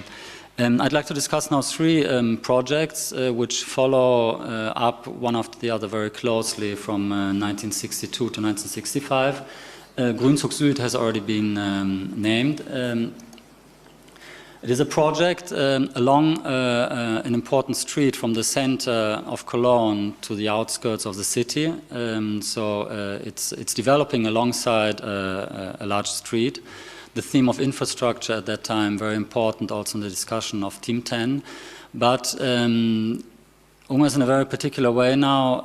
I'd like to discuss now three projects which follow up one after the other very closely from 1962 to 1965. Grünzug Süd has already been named. It is a project along an important street from the center of Cologne to the outskirts of the city. It's developing alongside a large street. The theme of infrastructure at that time, very important also in the discussion of Team 10. But Ungers in a very particular way now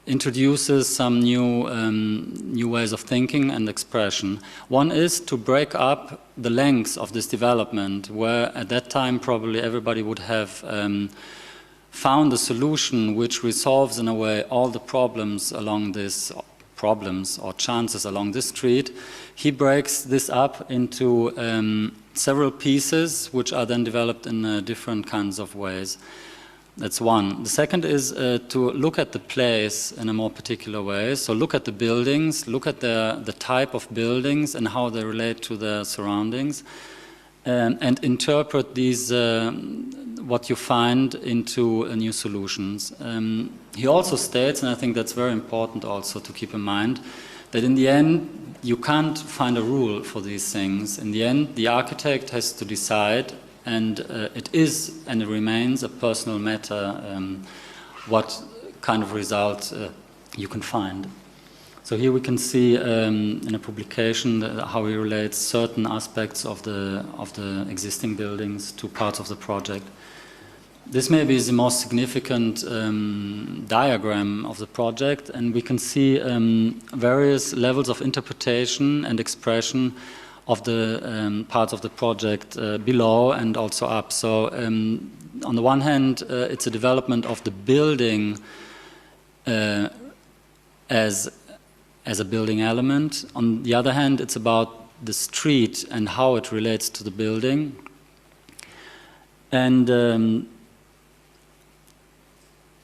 introduces some new ways of thinking and expression. One is to break up the lengths of this development, where at that time probably everybody would have found a solution which resolves in a way all the problems along this or chances along this street. He breaks this up into several pieces which are then developed in different kinds of ways. That's one. The second is to look at the place in a more particular way. So look at the buildings, look at the type of buildings and how they relate to their surroundings, and interpret these, what you find, into new solutions. He also states, and I think that's very important also to keep in mind, that in the end you can't find a rule for these things. In the end, the architect has to decide, and it is and it remains a personal matter what kind of result you can find. So here we can see in a publication how he relates certain aspects of the existing buildings to parts of the project. this maybe is the most significant diagram of the project, and we can see various levels of interpretation and expression of the parts of the project below and also up. So on the one hand, it's a development of the building as a building element. On the other hand, it's about the street and how it relates to the building. And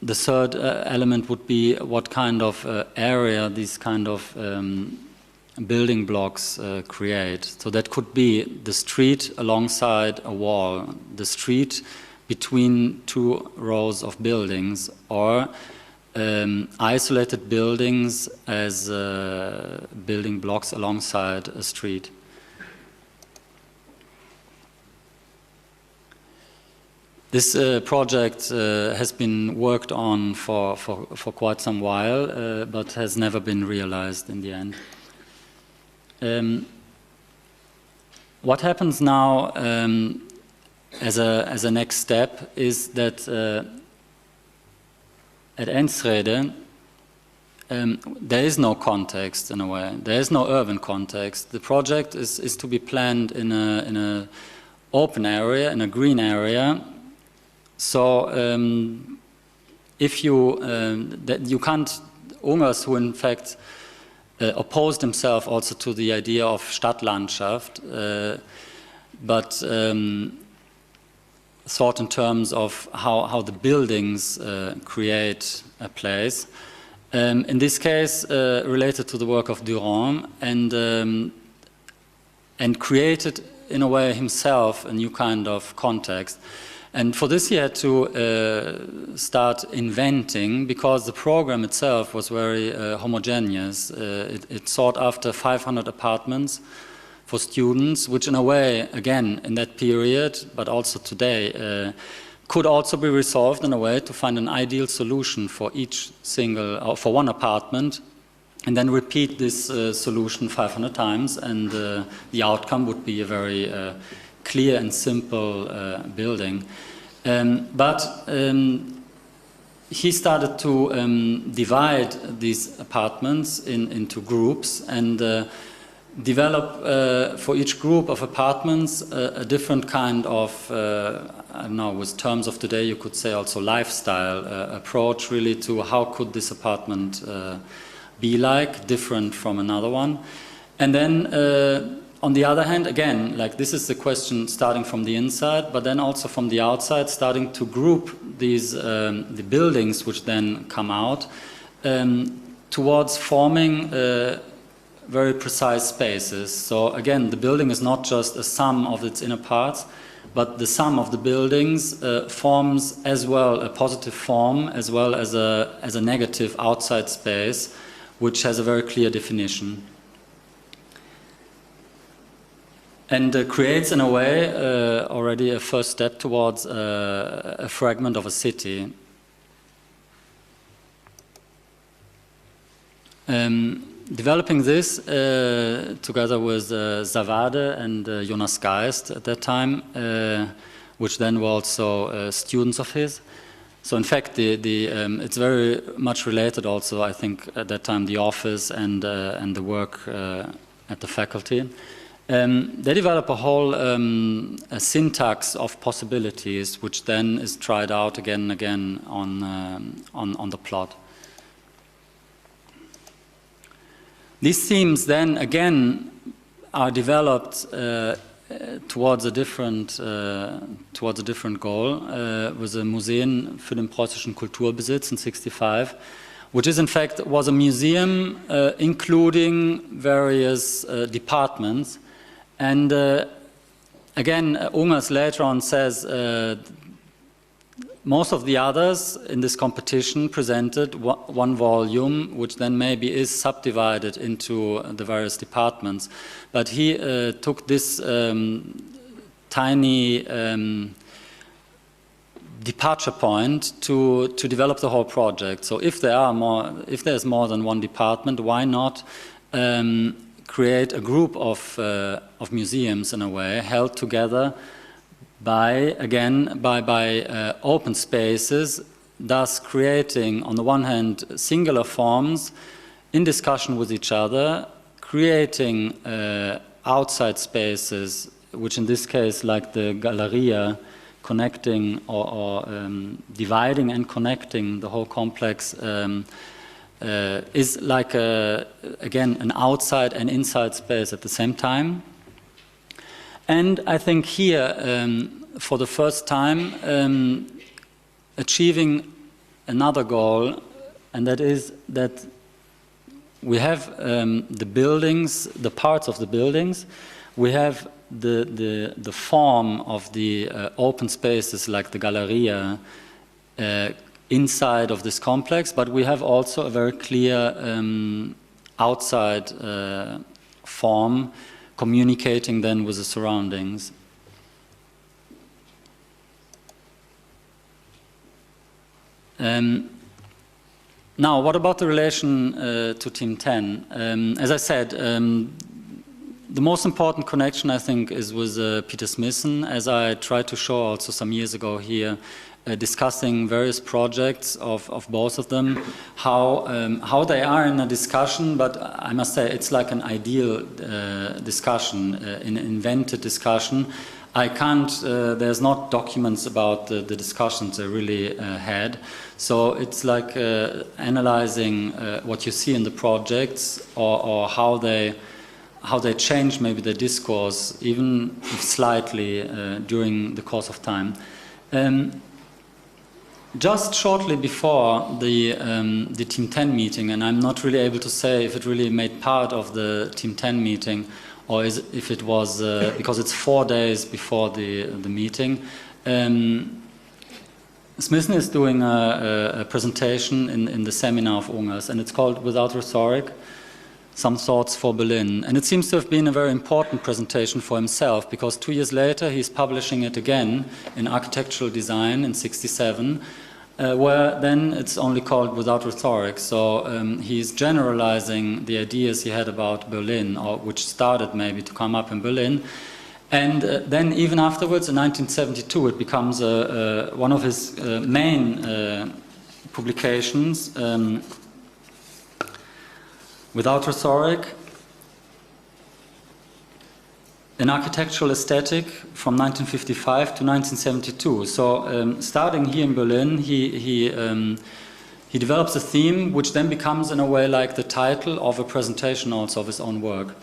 the third element would be what kind of area these kind of building blocks create. So that could be the street alongside a wall, the street between two rows of buildings, or isolated buildings as building blocks alongside a street. This project has been worked on for quite some while, but has never been realized in the end. What happens now as a next step is that at Enschede there is no context in a way. There is no urban context. The project is to be planned in a open area, in a green area. So if you can't, Ungers, who in fact opposed himself also to the idea of Stadtlandschaft, but thought in terms of how the buildings create a place. In this case, related to the work of Durand, and created in a way himself a new kind of context. And for this he had to start inventing, because the program itself was very homogeneous. It sought after 500 apartments for students, which in a way, again, in that period, but also today, could also be resolved in a way to find an ideal solution for each single, or for one apartment, and then repeat this solution 500 times, and the outcome would be a very clear and simple building. But he started to divide these apartments into groups and develop for each group of apartments a different kind of, I don't know, with terms of today you could say also lifestyle approach really to how could this apartment be like, different from another one. And then on the other hand, again, like this is the question starting from the inside, but then also from the outside, starting to group these the buildings which then come out towards forming very precise spaces. So again, the building is not just a sum of its inner parts, but the sum of the buildings forms as well a positive form as well as a negative outside space, which has a very clear definition. And creates in a way already a first step towards a fragment of a city. Developing this together with Zavade and Jonas Geist at that time, which then were also students of his. So in fact, it's very much related also, I think, at that time, the office and the work at the faculty. They develop a whole a syntax of possibilities, which then is tried out again and again on the plot. These themes then again are developed towards a different goal with the Museen für den preußischen Kulturbesitz in '65, which is in fact was a museum including various departments. And again, Ungers later on says most of the others in this competition presented one volume, which then maybe is subdivided into the various departments. But he took this tiny departure point to develop the whole project. So if there's more than one department, why not create a group of museums in a way held together by open spaces, thus creating, on the one hand, singular forms in discussion with each other, creating outside spaces, which in this case, like the Galleria, connecting or dividing and connecting the whole complex, is like, again, an outside and inside space at the same time. And I think here, for the first time, achieving another goal, and that is that we have the buildings, the parts of the buildings, we have the form of the open spaces like the Galleria inside of this complex, but we have also a very clear outside form communicating then with the surroundings. Now, what about the relation to Team 10? As I said, the most important connection, I think, is with Peter Smithson, as I tried to show also some years ago here, discussing various projects of both of them, how they are in a discussion, but I must say it's like an ideal discussion, an invented discussion. I can't, there's not documents about the discussions they really had. So it's like analyzing what you see in the projects or how they change maybe the discourse, even if slightly during the course of time. Just shortly before the Team 10 meeting, and I'm not really able to say if it really made part of the Team 10 meeting, or if it was, because it's 4 days before the meeting, Smithson is doing a presentation in the seminar of Ungers, and it's called Without Rhetoric, Some Thoughts for Berlin. And it seems to have been a very important presentation for himself, because 2 years later he's publishing it again in Architectural Design in '67, where then it's only called Without Rhetoric. So he's generalizing the ideas he had about Berlin, or which started maybe to come up in Berlin. And then even afterwards, in 1972, it becomes one of his main publications, Without Rhetoric, an architectural aesthetic from 1955 to 1972. So starting here in Berlin, he develops a theme which then becomes in a way like the title of a presentation also of his own work.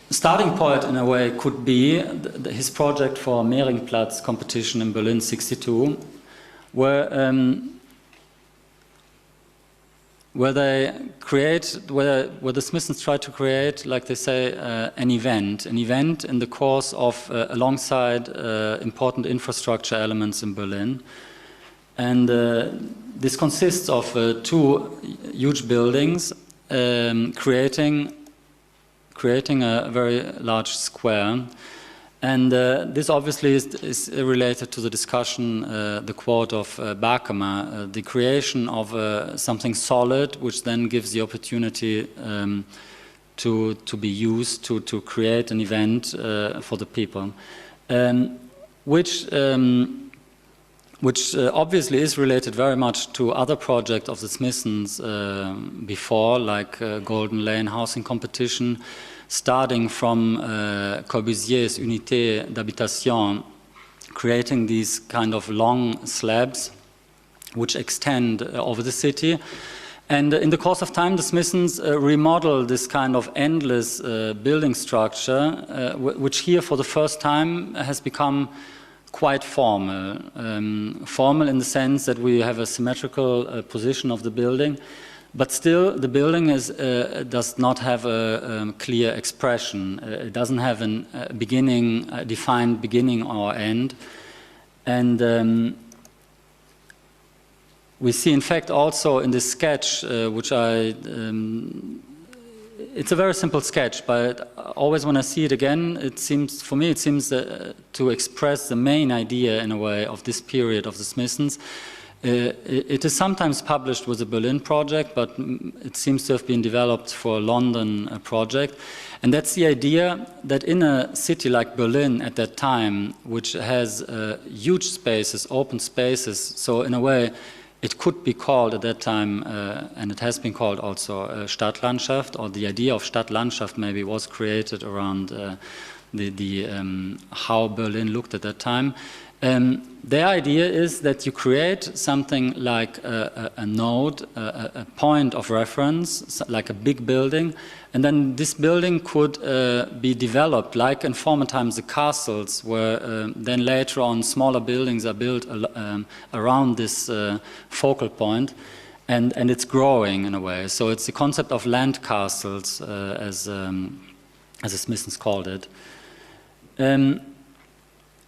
Starting point in a way could be his project for Mehringplatz competition in Berlin '62, where they create, where the Smithsons try to create, like they say, an event in the course of, alongside important infrastructure elements in Berlin. And this consists of 2 huge buildings, creating a very large square. And this obviously is related to the discussion, the quote of Bakemer, the creation of something solid, which then gives the opportunity to be used to create an event for the people, which obviously is related very much to other projects of the Smithsons before, like Golden Lane housing competition, starting from Corbusier's Unité d'Habitation, creating these kind of long slabs which extend over the city. And in the course of time, the Smithsons remodel this kind of endless building structure, which here for the first time has become quite formal. Formal in the sense that we have a symmetrical position of the building, but still the building does not have a clear expression. It doesn't have a defined beginning or end. And we see, in fact, also in this sketch, which it's a very simple sketch, but always when I see it again, it seems to express the main idea, in a way, of this period of the Smithsons. It is sometimes published with a Berlin project, but it seems to have been developed for a London project. And that's the idea that in a city like Berlin at that time, which has huge spaces, open spaces, so in a way it could be called at that time, and it has been called also Stadtlandschaft, or the idea of Stadtlandschaft maybe was created around how Berlin looked at that time. The idea is that you create something like a node, a point of reference, like a big building, and then this building could be developed, like in former times the castles, where then later on smaller buildings are built around this focal point, and it's growing in a way. So it's the concept of land castles, as the Smithsons called it.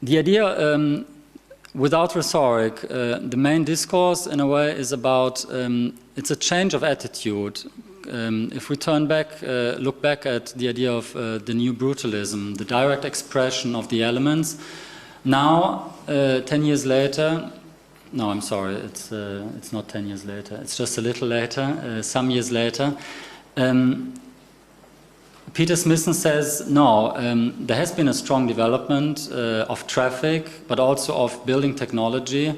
The idea, without rhetoric, the main discourse in a way is about, it's a change of attitude. If we turn back, look back at the idea of the new brutalism, the direct expression of the elements, now, 10 years later, no, I'm sorry, it's not 10 years later, it's just a little later, some years later, Peter Smithson says, no, there has been a strong development of traffic, but also of building technology,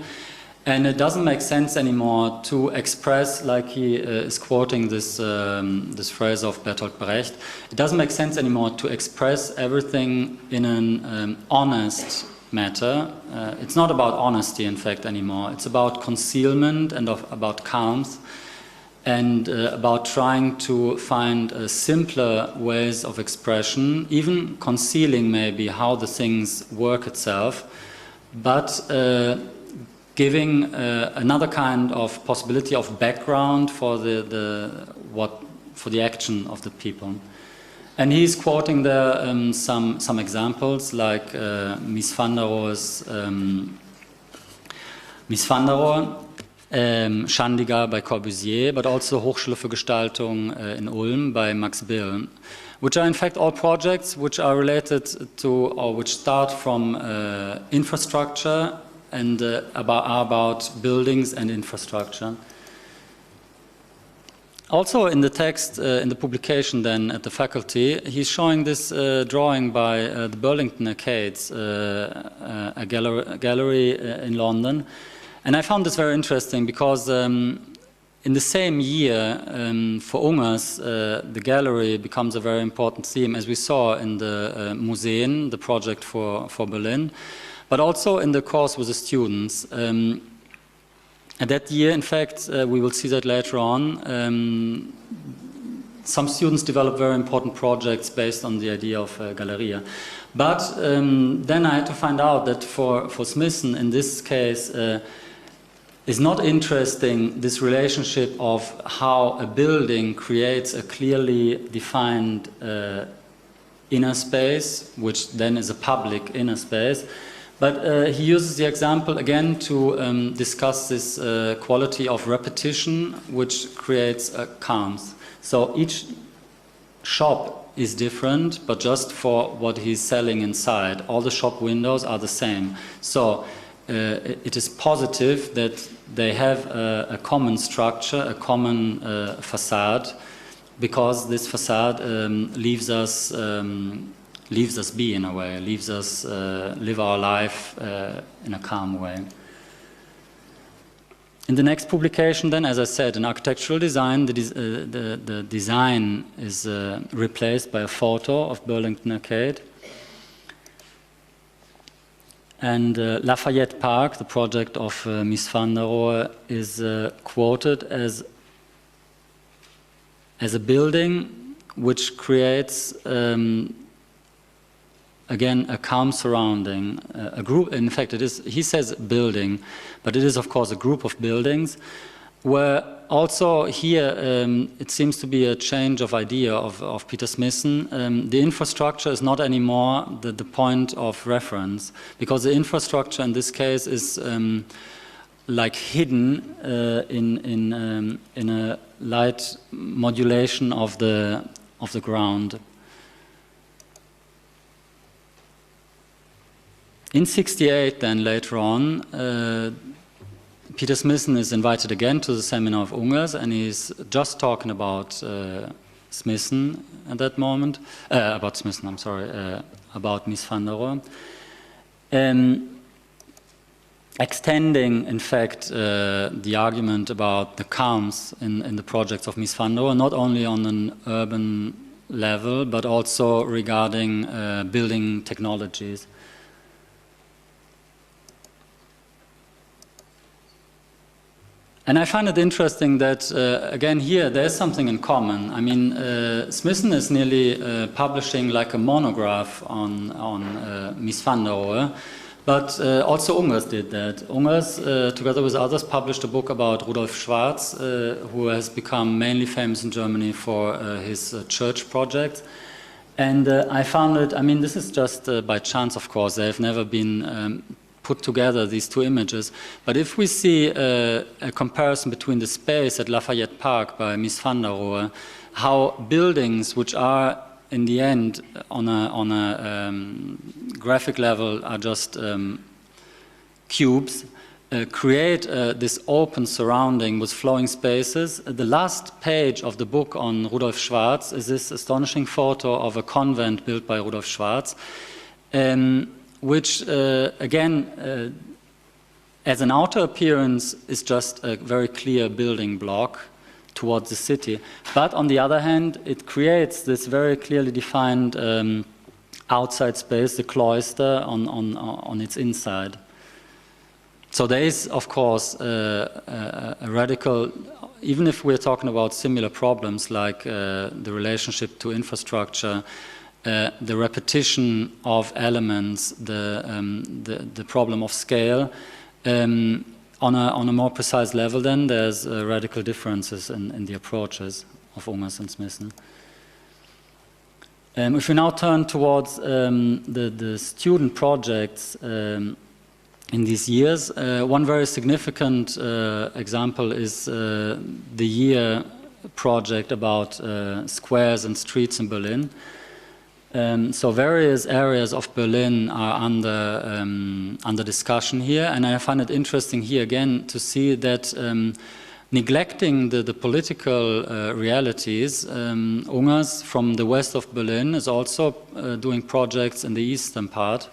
and it doesn't make sense anymore to express, like he is quoting this, this phrase of Bertolt Brecht, it doesn't make sense anymore to express everything in an honest matter. It's not about honesty, in fact, anymore. It's about concealment and about calms, and about trying to find simpler ways of expression, even concealing maybe how the things work itself, but giving another kind of possibility of background for for the action of the people. And he's quoting there some examples, like Mies van der Rohe, Schandiger by Corbusier, but also Hochschule für Gestaltung in Ulm by Max Bill, which are in fact all projects which are related to, or which start from infrastructure and are about buildings and infrastructure. Also in the text, in the publication then at the faculty, he's showing this drawing by the Burlington Arcades, a gallery in London. And I found this very interesting because in the same year, for Ungers, the gallery becomes a very important theme, as we saw in the Museen, the project for Berlin, but also in the course with the students. And that year, in fact, we will see that later on, some students develop very important projects based on the idea of Galleria. But then I had to find out that for Smithson, in this case, is not interesting this relationship of how a building creates a clearly defined inner space, which then is a public inner space. But he uses the example again to discuss this quality of repetition, which creates calms. So each shop is different, but just for what he's selling inside. All the shop windows are the same. So it is positive that they have a common structure, a common facade, because this facade leaves us be in a way, leaves us live our life in a calm way. In the next publication then, as I said, in architectural design, the design is replaced by a photo of Burlington Arcade. And Lafayette Park, the project of Mies van der Rohe, is quoted as a building which creates, again, a calm surrounding, a group. In fact, it is, he says building, but it is, of course, a group of buildings, where also here it seems to be a change of idea of Peter Smithson. The infrastructure is not anymore the point of reference, because the infrastructure in this case is like hidden in a light modulation of the ground. In '68, then later on, Peter Smithson is invited again to the seminar of Ungers, and he's just talking about Smithson at that moment, about Smithson, I'm sorry, about Mies van der Rohe. Extending, in fact, the argument about the calms in the projects of Mies van der Rohe, not only on an urban level, but also regarding building technologies. And I find it interesting that, again, here there's something in common. I mean, Smithson is nearly publishing like a monograph on Mies van der Rohe, but also Ungers did that. Ungers, together with others, published a book about Rudolf Schwarz, who has become mainly famous in Germany for his church projects. And I found it, I mean, this is just by chance, of course. They've never been put together, these two images. But if we see a comparison between the space at Lafayette Park by Mies van der Rohe, how buildings which are in the end on a graphic level are just cubes, create this open surrounding with flowing spaces. The last page of the book on Rudolf Schwarz is this astonishing photo of a convent built by Rudolf Schwarz, which again, as an outer appearance, is just a very clear building block towards the city. But on the other hand, it creates this very clearly defined outside space, the cloister, on its inside. So there is, of course, a radical, even if we're talking about similar problems like the relationship to infrastructure, the repetition of elements, the problem of scale, on a more precise level, then there's radical differences in the approaches of Ungers and Smithson. If we now turn towards the student projects in these years, one very significant example is the year project about squares and streets in Berlin. So various areas of Berlin are under discussion here, and I find it interesting here again to see that neglecting the political realities, Ungers from the west of Berlin is also doing projects in the eastern part.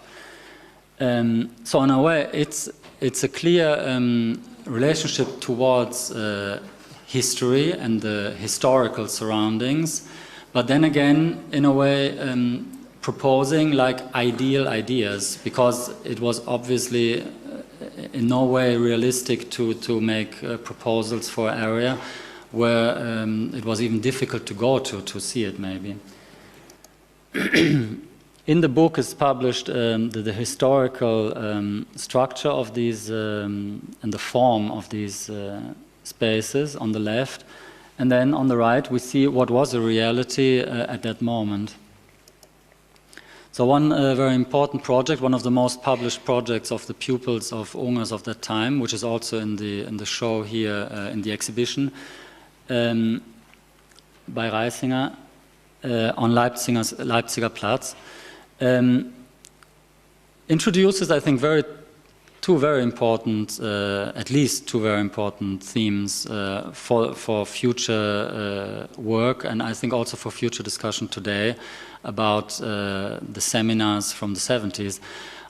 So in a way, it's a clear relationship towards history and the historical surroundings. But then again, in a way, proposing like ideal ideas, because it was obviously in no way realistic to make proposals for an area where it was even difficult to go to see it, maybe. In the book is published the historical structure of these and the form of these spaces on the left. And then on the right, we see what was a reality at that moment. So one very important project, one of the most published projects of the pupils of Ungers of that time, which is also in the show here in the exhibition, by Reisinger on Leipziger Platz, introduces, I think, two very important, at least two very important themes for future work, and I think also for future discussion today about the seminars from the 70s.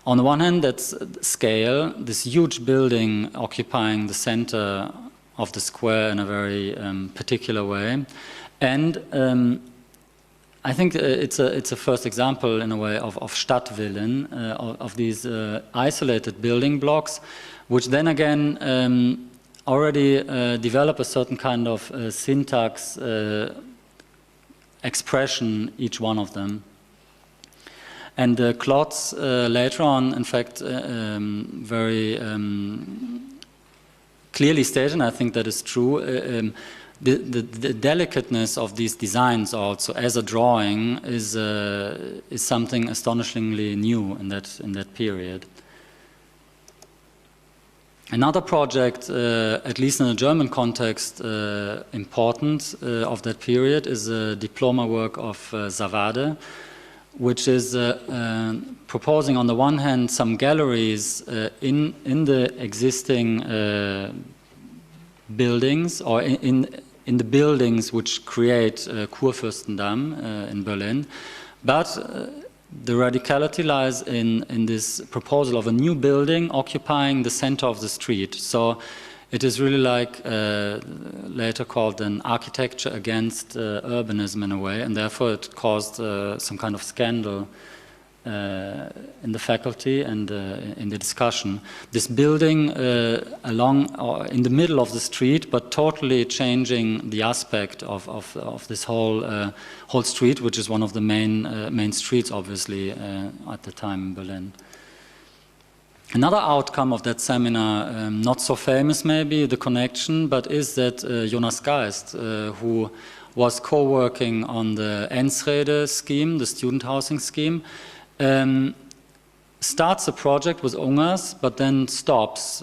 On the one hand, that's scale, this huge building occupying the center of the square in a very particular way, and I think it's a first example, in a way, of Stadtvillen, of these isolated building blocks, which then again already develop a certain kind of syntax expression, each one of them. And Klotz later on, in fact, very clearly stated, and I think that is true, the delicateness of these designs also as a drawing is something astonishingly new in that period. Another project, at least in a German context, important of that period is a diploma work of Savade, which is proposing on the one hand some galleries in the existing buildings, or in the buildings which create Kurfürstendamm in Berlin. But the radicality lies in this proposal of a new building occupying the center of the street. So it is really like later called an architecture against urbanism in a way, and therefore it caused some kind of scandal in the faculty and in the discussion. This building along or in the middle of the street, but totally changing the aspect of this whole street, which is one of the main streets, obviously, at the time in Berlin. Another outcome of that seminar, not so famous maybe, the connection, but is that Jonas Geist, who was co-working on the Enschede scheme, the student housing scheme, starts a project with Ungers, but then stops.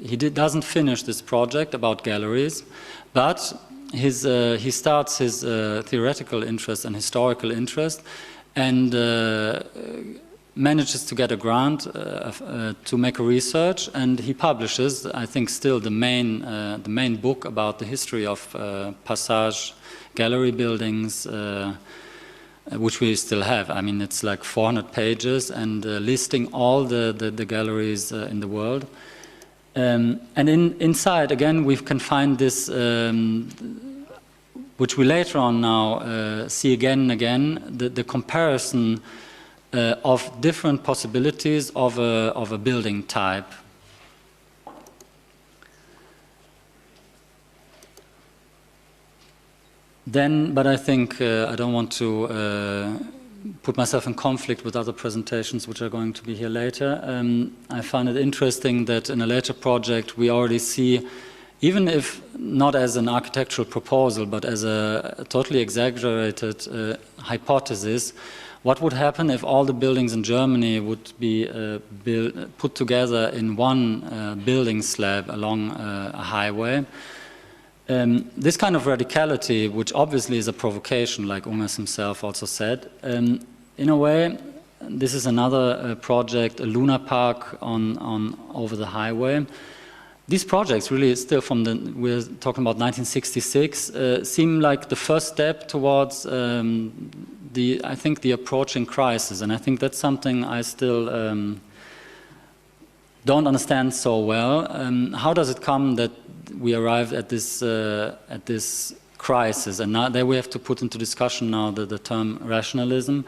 He doesn't finish this project about galleries, but he starts his theoretical interest and historical interest, and manages to get a grant to make a research, and he publishes, I think, still the main book about the history of Passage gallery buildings, which we still have. I mean, it's like 400 pages and listing all the galleries in the world. And inside, again, we can find this, which we later on now see again and again, the comparison of different possibilities of a building type. Then, but I think I don't want to put myself in conflict with other presentations which are going to be here later. I found it interesting that in a later project we already see, even if not as an architectural proposal, but as a totally exaggerated hypothesis, what would happen if all the buildings in Germany would be put together in one building slab along a highway? This kind of radicality, which obviously is a provocation, like Ungers himself also said, in a way, this is another project, a Luna Park on over the highway. These projects really still from we're talking about 1966, seem like the first step towards I think the approaching crisis, and I think that's something I still don't understand so well. How does it come that we arrived at this crisis, and now there we have to put into discussion now the term rationalism.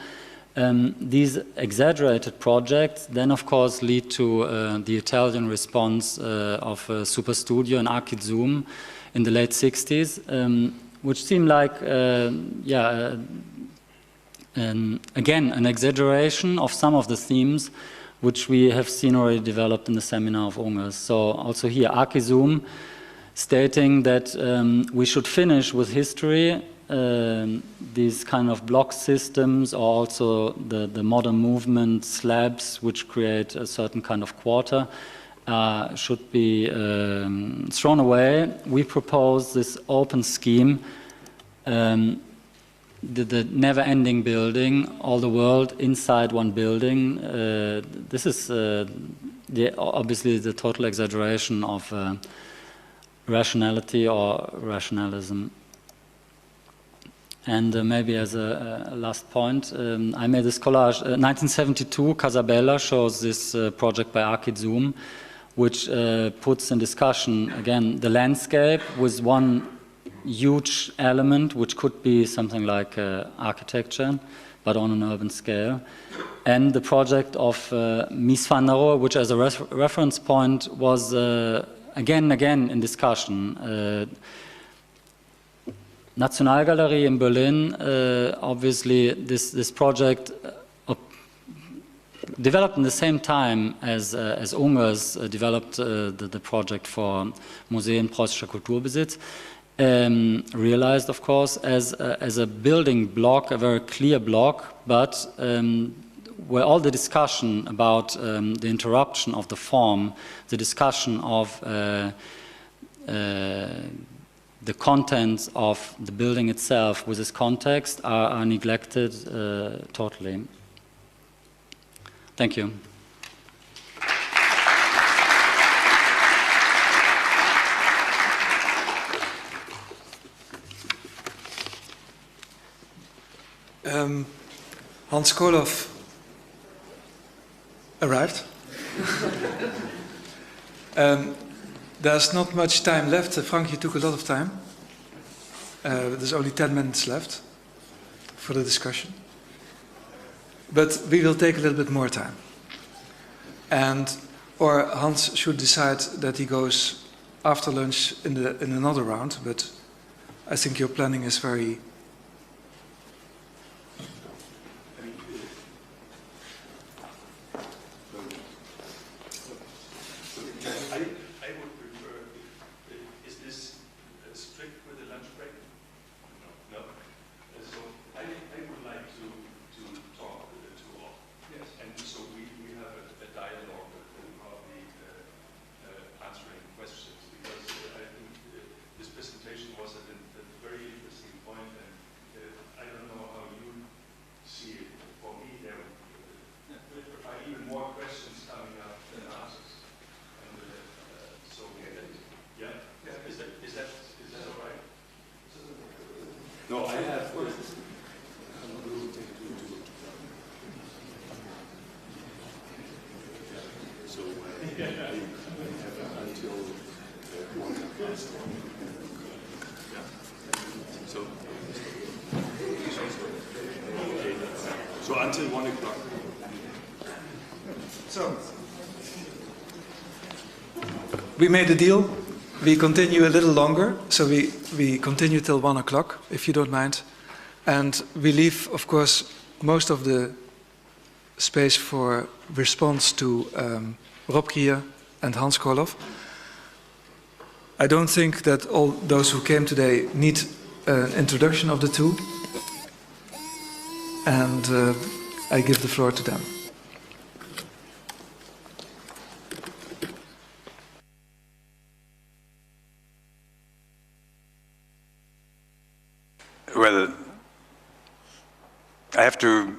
These exaggerated projects then of course lead to the Italian response of Super Studio and Architecturstunenten in the late 60s, which seemed like again an exaggeration of some of the themes which we have seen already developed in the seminar of Ungers. So also here Architecturstunenten stating that we should finish with history, these kind of block systems, or also the modern movement slabs which create a certain kind of quarter should be thrown away. We propose this open scheme, the never-ending building, all the world inside one building. This is obviously the total exaggeration of rationality or rationalism. And maybe as a last point, I made this collage. 1972, Casabella shows this project by Architecturstunenten, which puts in discussion, again, the landscape with one huge element, which could be something like architecture, but on an urban scale. And the project of Mies van der Rohe, which as a reference point was again and again in discussion. Nationalgalerie in Berlin, obviously this project developed in the same time as Ungers developed the project for Museen Preußischer Kulturbesitz, realized of course as a building block, a very clear block, but where all the discussion about the interruption of the form, the discussion of the contents of the building itself with its context are neglected totally. Thank you.
Hans Kollhoff arrived. There's not much time left. Frank, you took a lot of time. There's only 10 minutes left for the discussion. But we will take a little bit more time. Or Hans should decide that he goes after lunch in another round, but I think your planning is very...
No, I have. So we have until 1 o'clock. So until 1 o'clock.
So we made a deal. We continue a little longer, so we continue till 1 o'clock, if you don't mind. And we leave, of course, most of the space for response to Rob Krier and Hans Kollhoff. I don't think that all those who came today need an introduction of the two. And I give the floor to them.
Well, I have to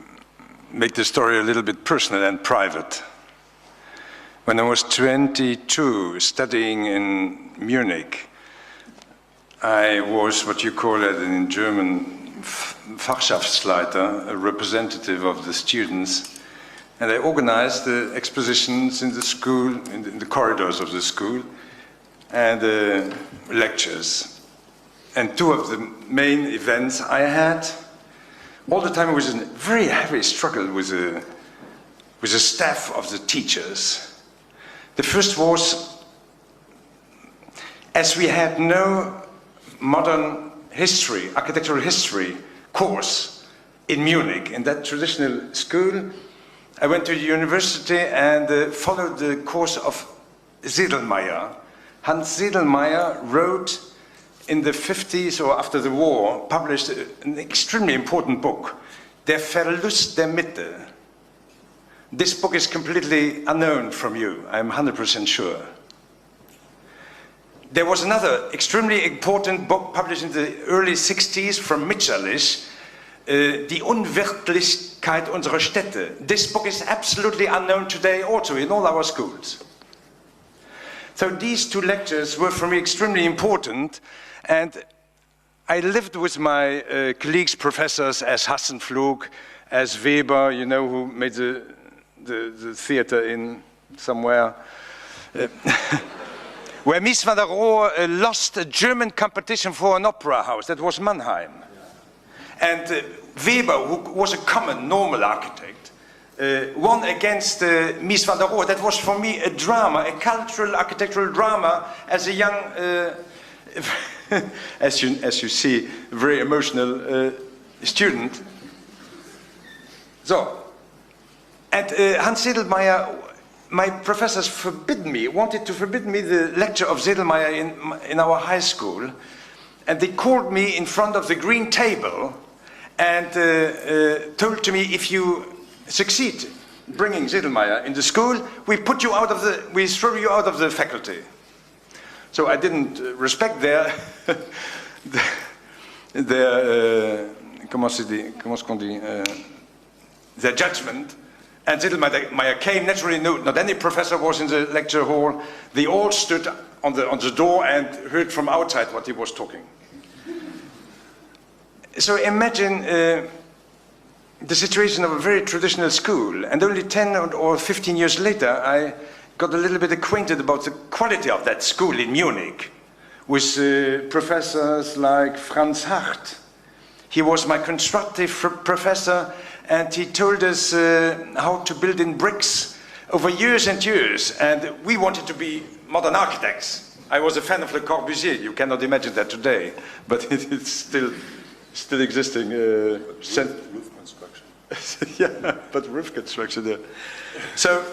make the story a little bit personal and private. When I was 22, studying in Munich, I was what you call it in German Fachschaftsleiter, a representative of the students, and I organized the expositions in the school, in the corridors of the school, and lectures. And two of the main events I had, all the time I was in a very heavy struggle with the staff of the teachers. The first was, as we had no modern history, architectural history course in Munich, in that traditional school, I went to the university and followed the course of Sedlmayr. Hans Sedlmayr wrote in the 50s or after the war, published an extremely important book, Der Verlust der Mitte. This book is completely unknown from you, I'm 100% sure. There was another extremely important book published in the early 60s from Mitscherlich, Die Unwirtlichkeit unserer Städte. This book is absolutely unknown today also in all our schools. So these two lectures were for me extremely important, and I lived with my colleagues, professors, as Hassenpflug, as Weber, you know, who made the theater in somewhere, where Mies van der Rohe lost a German competition for an opera house, that was Mannheim. And Weber, who was a common, normal architect, won against Mies van der Rohe. That was for me a drama, a cultural, architectural drama, as a young, as you see, very emotional student. So, and Hans Sedlmayr, my professors wanted to forbid me the lecture of Sedlmayr in our high school, and they called me in front of the green table and told to me, if you succeed bringing Sedlmayr in the school, we throw you out of the faculty. So I didn't respect their judgment, and Sedlmayr came. Naturally, not any professor was in the lecture hall. They all stood on the door and heard from outside what he was talking. So imagine the situation of a very traditional school. And only 10 or 15 years later, I got a little bit acquainted about the quality of that school in Munich with professors like Franz Hart. He was my constructive professor, and he told us how to build in bricks over years and years. And we wanted to be modern architects. I was a fan of Le Corbusier. You cannot imagine that today, but it's still existing.
Roof construction.
Yeah, but roof construction. Yeah. So,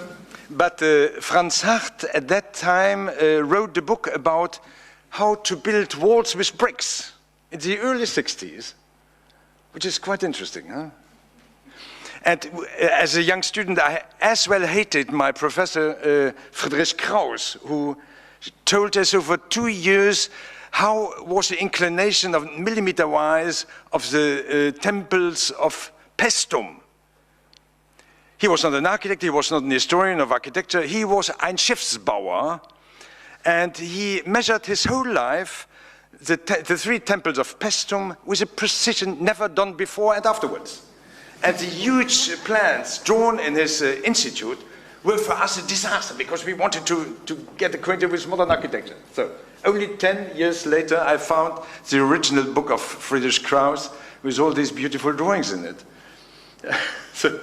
but Franz Hart at that time wrote the book about how to build walls with bricks in the early 60s, which is quite interesting, huh? And as a young student, I as well hated my professor Friedrich Krauss, who told us over 2 years how was the inclination of millimeter-wise of the temples of Paestum. He was not an architect, he was not an historian of architecture, he was ein Schiffsbauer, and he measured his whole life the 3 temples of Paestum with a precision never done before and afterwards. And the huge plans drawn in his institute were for us a disaster because we wanted to get acquainted with modern architecture. So only 10 years later I found the original book of Friedrich Krauss with all these beautiful drawings in it. So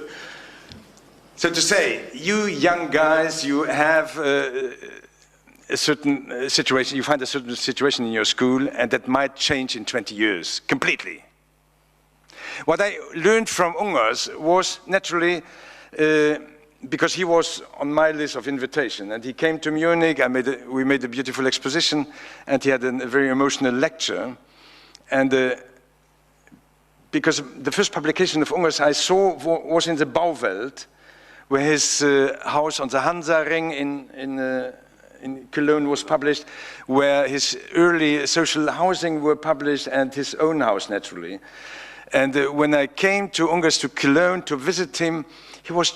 to say, you young guys, you have a certain situation, you find a certain situation in your school, and that might change in 20 years, completely. What I learned from Ungers was naturally, because he was on my list of invitation, and he came to Munich, we made a beautiful exposition, and he had a very emotional lecture, and because the first publication of Ungers I saw was in the Bauwelt, where his house on the Hansa Ring in Cologne was published, where his early social housing were published, and his own house, naturally. And when I came to Ungers to Cologne to visit him, he was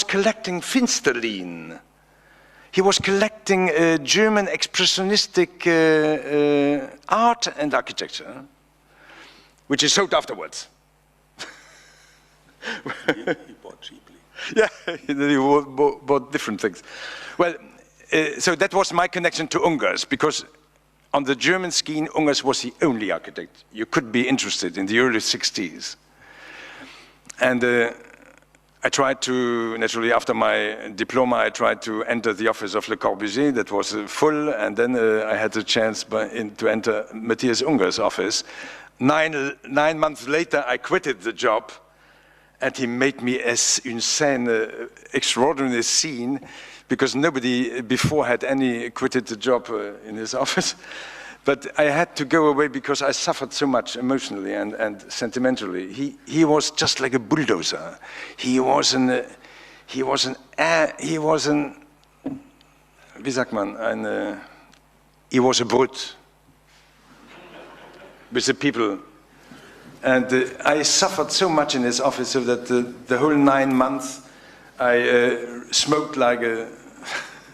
collecting Finsterlin. He was collecting German expressionistic art and architecture, which he sold afterwards.
He bought cheaply.
Yeah, he bought different things. Well, so that was my connection to Ungers, because on the German scene, Ungers was the only architect you could be interested in the early 60s. And I tried to, naturally after my diploma, I tried to enter the office of Le Corbusier, that was full, and then I had the chance to enter Mathias Ungers' office. 9 months later, I quitted the job, and he made me une scène, extraordinary scene, because nobody before had quitted the job in his office. But I had to go away because I suffered so much emotionally and sentimentally. He was just like a bulldozer. He was wie sagt man, he was a brute with the people. And I suffered so much in his office so that the whole 9 months I smoked like a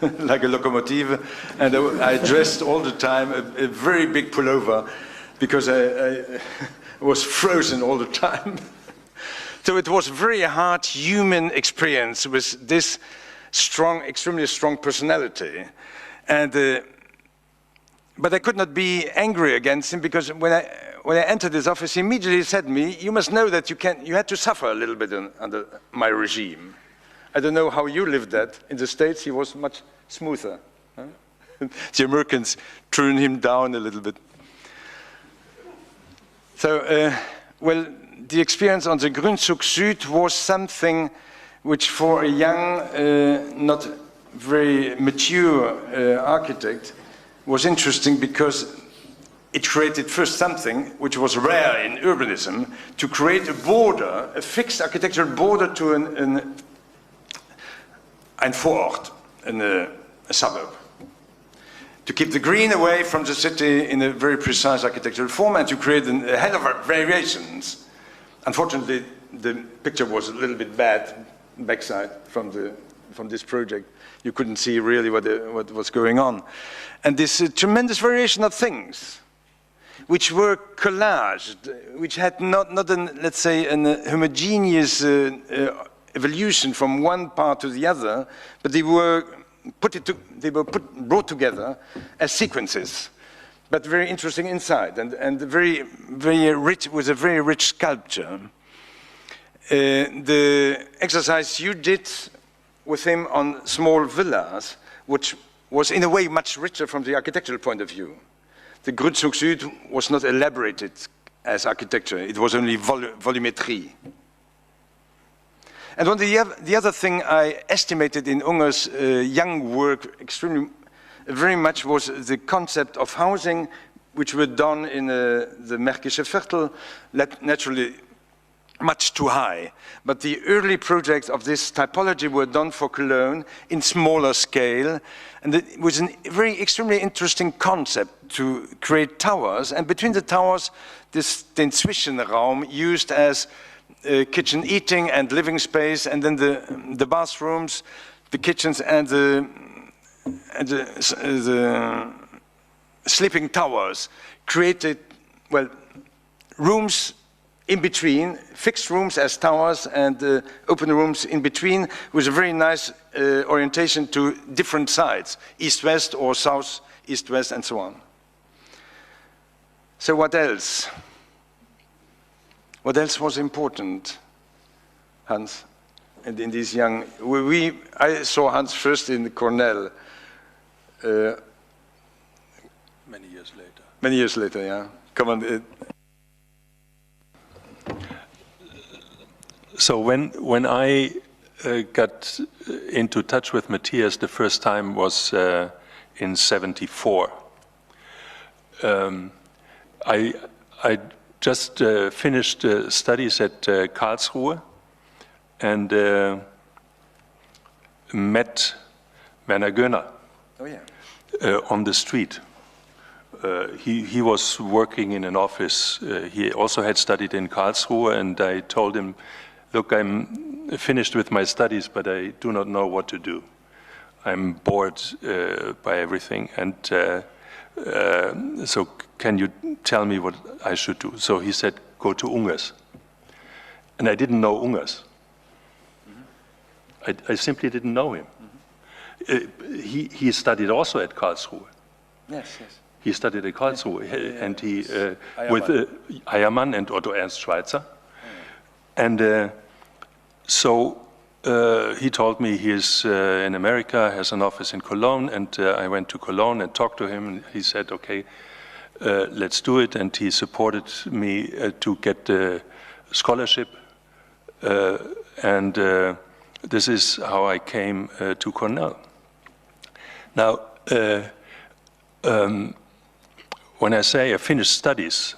like a locomotive, and I dressed all the time a very big pullover because I was frozen all the time. So it was a very hard human experience with this strong, extremely strong personality. And but I could not be angry against him because when I entered his office, he immediately said to me, "You must know that you had to suffer a little bit under my regime." I don't know how you lived that. In the States, he was much smoother. Huh? The Americans turned him down a little bit. So, well, the experience on the Grünzug Süd was something which for a young, not very mature architect was interesting because it created first something which was rare in urbanism, to create a border, a fixed architectural border to ein Vorort, a suburb. To keep the green away from the city in a very precise architectural form and to create a hell of variations. Unfortunately, the picture was a little bit bad backside from this project. You couldn't see really what was going on. And this tremendous variation of things. which were collaged, which had not let's say, a homogeneous evolution from one part to the other, but they were brought together as sequences, but very interesting inside, and very rich, with a very rich sculpture. The exercise you did with him on small villas, which was in a way much richer from the architectural point of view. The Grundzug Süd was not elaborated as architecture, it was only volumetry. And the other thing I estimated in Ungers' young work very much was the concept of housing, which were done in the Märkische Viertel, naturally much too high. But the early projects of this typology were done for Cologne in smaller scale, and it was a very extremely interesting concept to create towers, and between the towers, den Zwischenraum used as kitchen eating and living space, and then the bathrooms, the kitchens, and the sleeping towers created, well, rooms in between, fixed rooms as towers, and open rooms in between, with a very nice orientation to different sides, east-west or south-east-west, and so on. So what else? What else was important, Hans, and in these young... I saw Hans first in Cornell.
Many years later.
Many years later, yeah. Come on.
So when I got into touch with Mathias the first time was in '74. I just finished studies at Karlsruhe and met Werner Göhner on the street. He was working in an office. He also had studied in Karlsruhe, and I told him, look, I'm finished with my studies, but I do not know what to do. I'm bored by everything, and so can you tell me what I should do? So he said, go to Ungers. And I didn't know Ungers. I simply didn't know him. He studied also at Karlsruhe.
Yes, yes.
He studied at Karlsruhe, and he with Eiermann and Otto Ernst Schweitzer. And so he told me he's in America, has an office in Cologne, and I went to Cologne and talked to him, and he said, okay, let's do it, and he supported me to get the scholarship, and this is how I came to Cornell. Now, when I say I finished studies,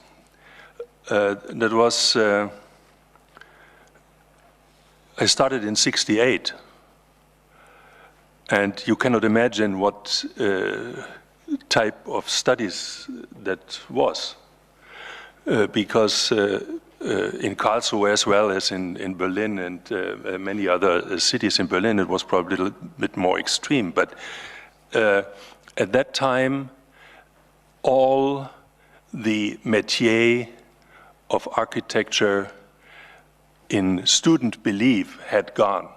that was, I started in '68, and you cannot imagine what type of studies that was, because in Karlsruhe as well as in Berlin and many other cities in Berlin, it was probably a little bit more extreme, but at that time, all the métier of architecture in student belief had gone.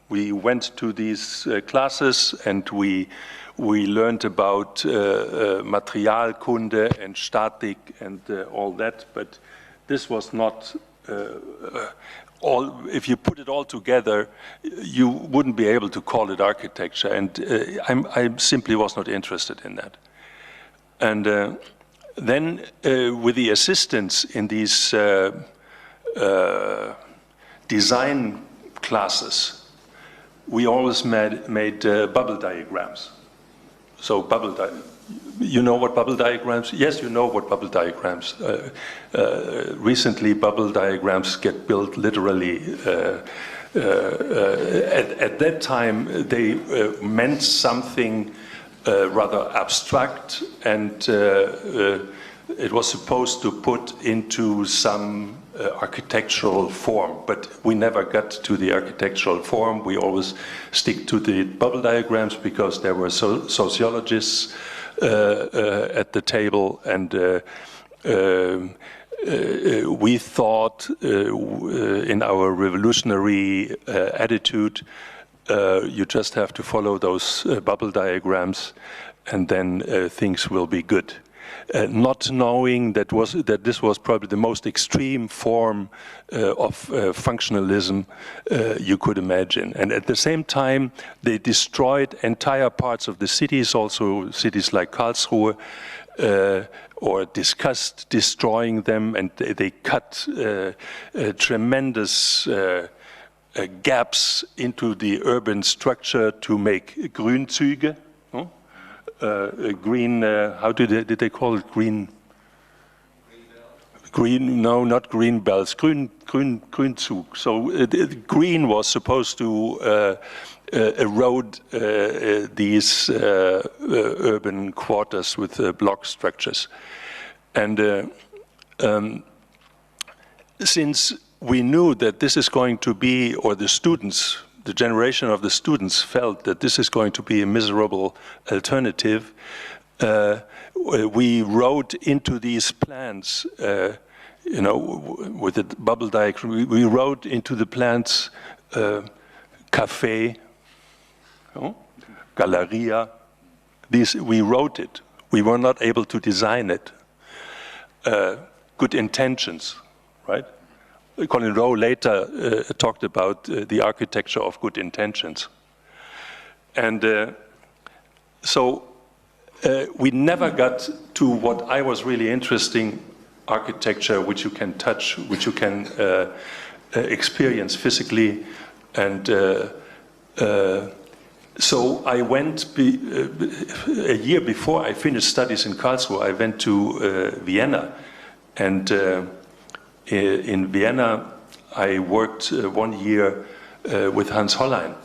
We went to these classes and we learned about Materialkunde and Statik and all that, but this was not all. If you put it all together, you wouldn't be able to call it architecture, and I simply was not interested in that. And then with the assistants in these design classes, we always made bubble diagrams. So you know what bubble diagrams? Yes, you know what bubble diagrams. Recently, bubble diagrams get built literally. At that time, they meant something rather abstract, and it was supposed to put into some architectural form, but we never got to the architectural form. We always stick to the bubble diagrams because there were sociologists at the table, and We thought in our revolutionary attitude, you just have to follow those bubble diagrams and then things will be good. Not knowing that this was probably the most extreme form of functionalism you could imagine. And at the same time, they destroyed entire parts of the cities, also cities like Karlsruhe, or discussed destroying them, and they cut tremendous gaps into the urban structure to make Grünzüge. Green, how did they call it? Green, no, not green belts, Grünzug. So green was supposed to erode these urban quarters with block structures. And since we knew that this is going to be, or the students, the generation of the students felt that this is going to be a miserable alternative, we wrote into these plans, you know, with the bubble diagram, we wrote into the plans café, Galleria. These, we wrote it. We were not able to design it. Good intentions, right? Colin Rowe later talked about the architecture of good intentions. And so we never got to what I was really interesting, architecture, which you can touch, which you can experience physically. And so I went, a year before I finished studies in Karlsruhe, I went to Vienna. And in Vienna, I worked 1 year with Hans Hollein.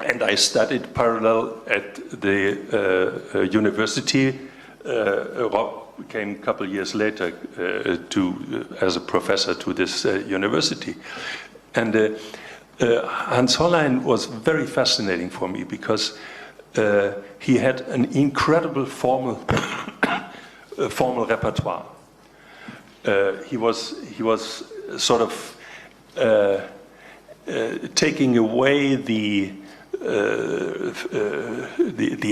And I studied parallel at the university. Rob came a couple of years later as a professor to this university. And Hans Hollein was very fascinating for me because he had an incredible formal repertoire. He was sort of taking away the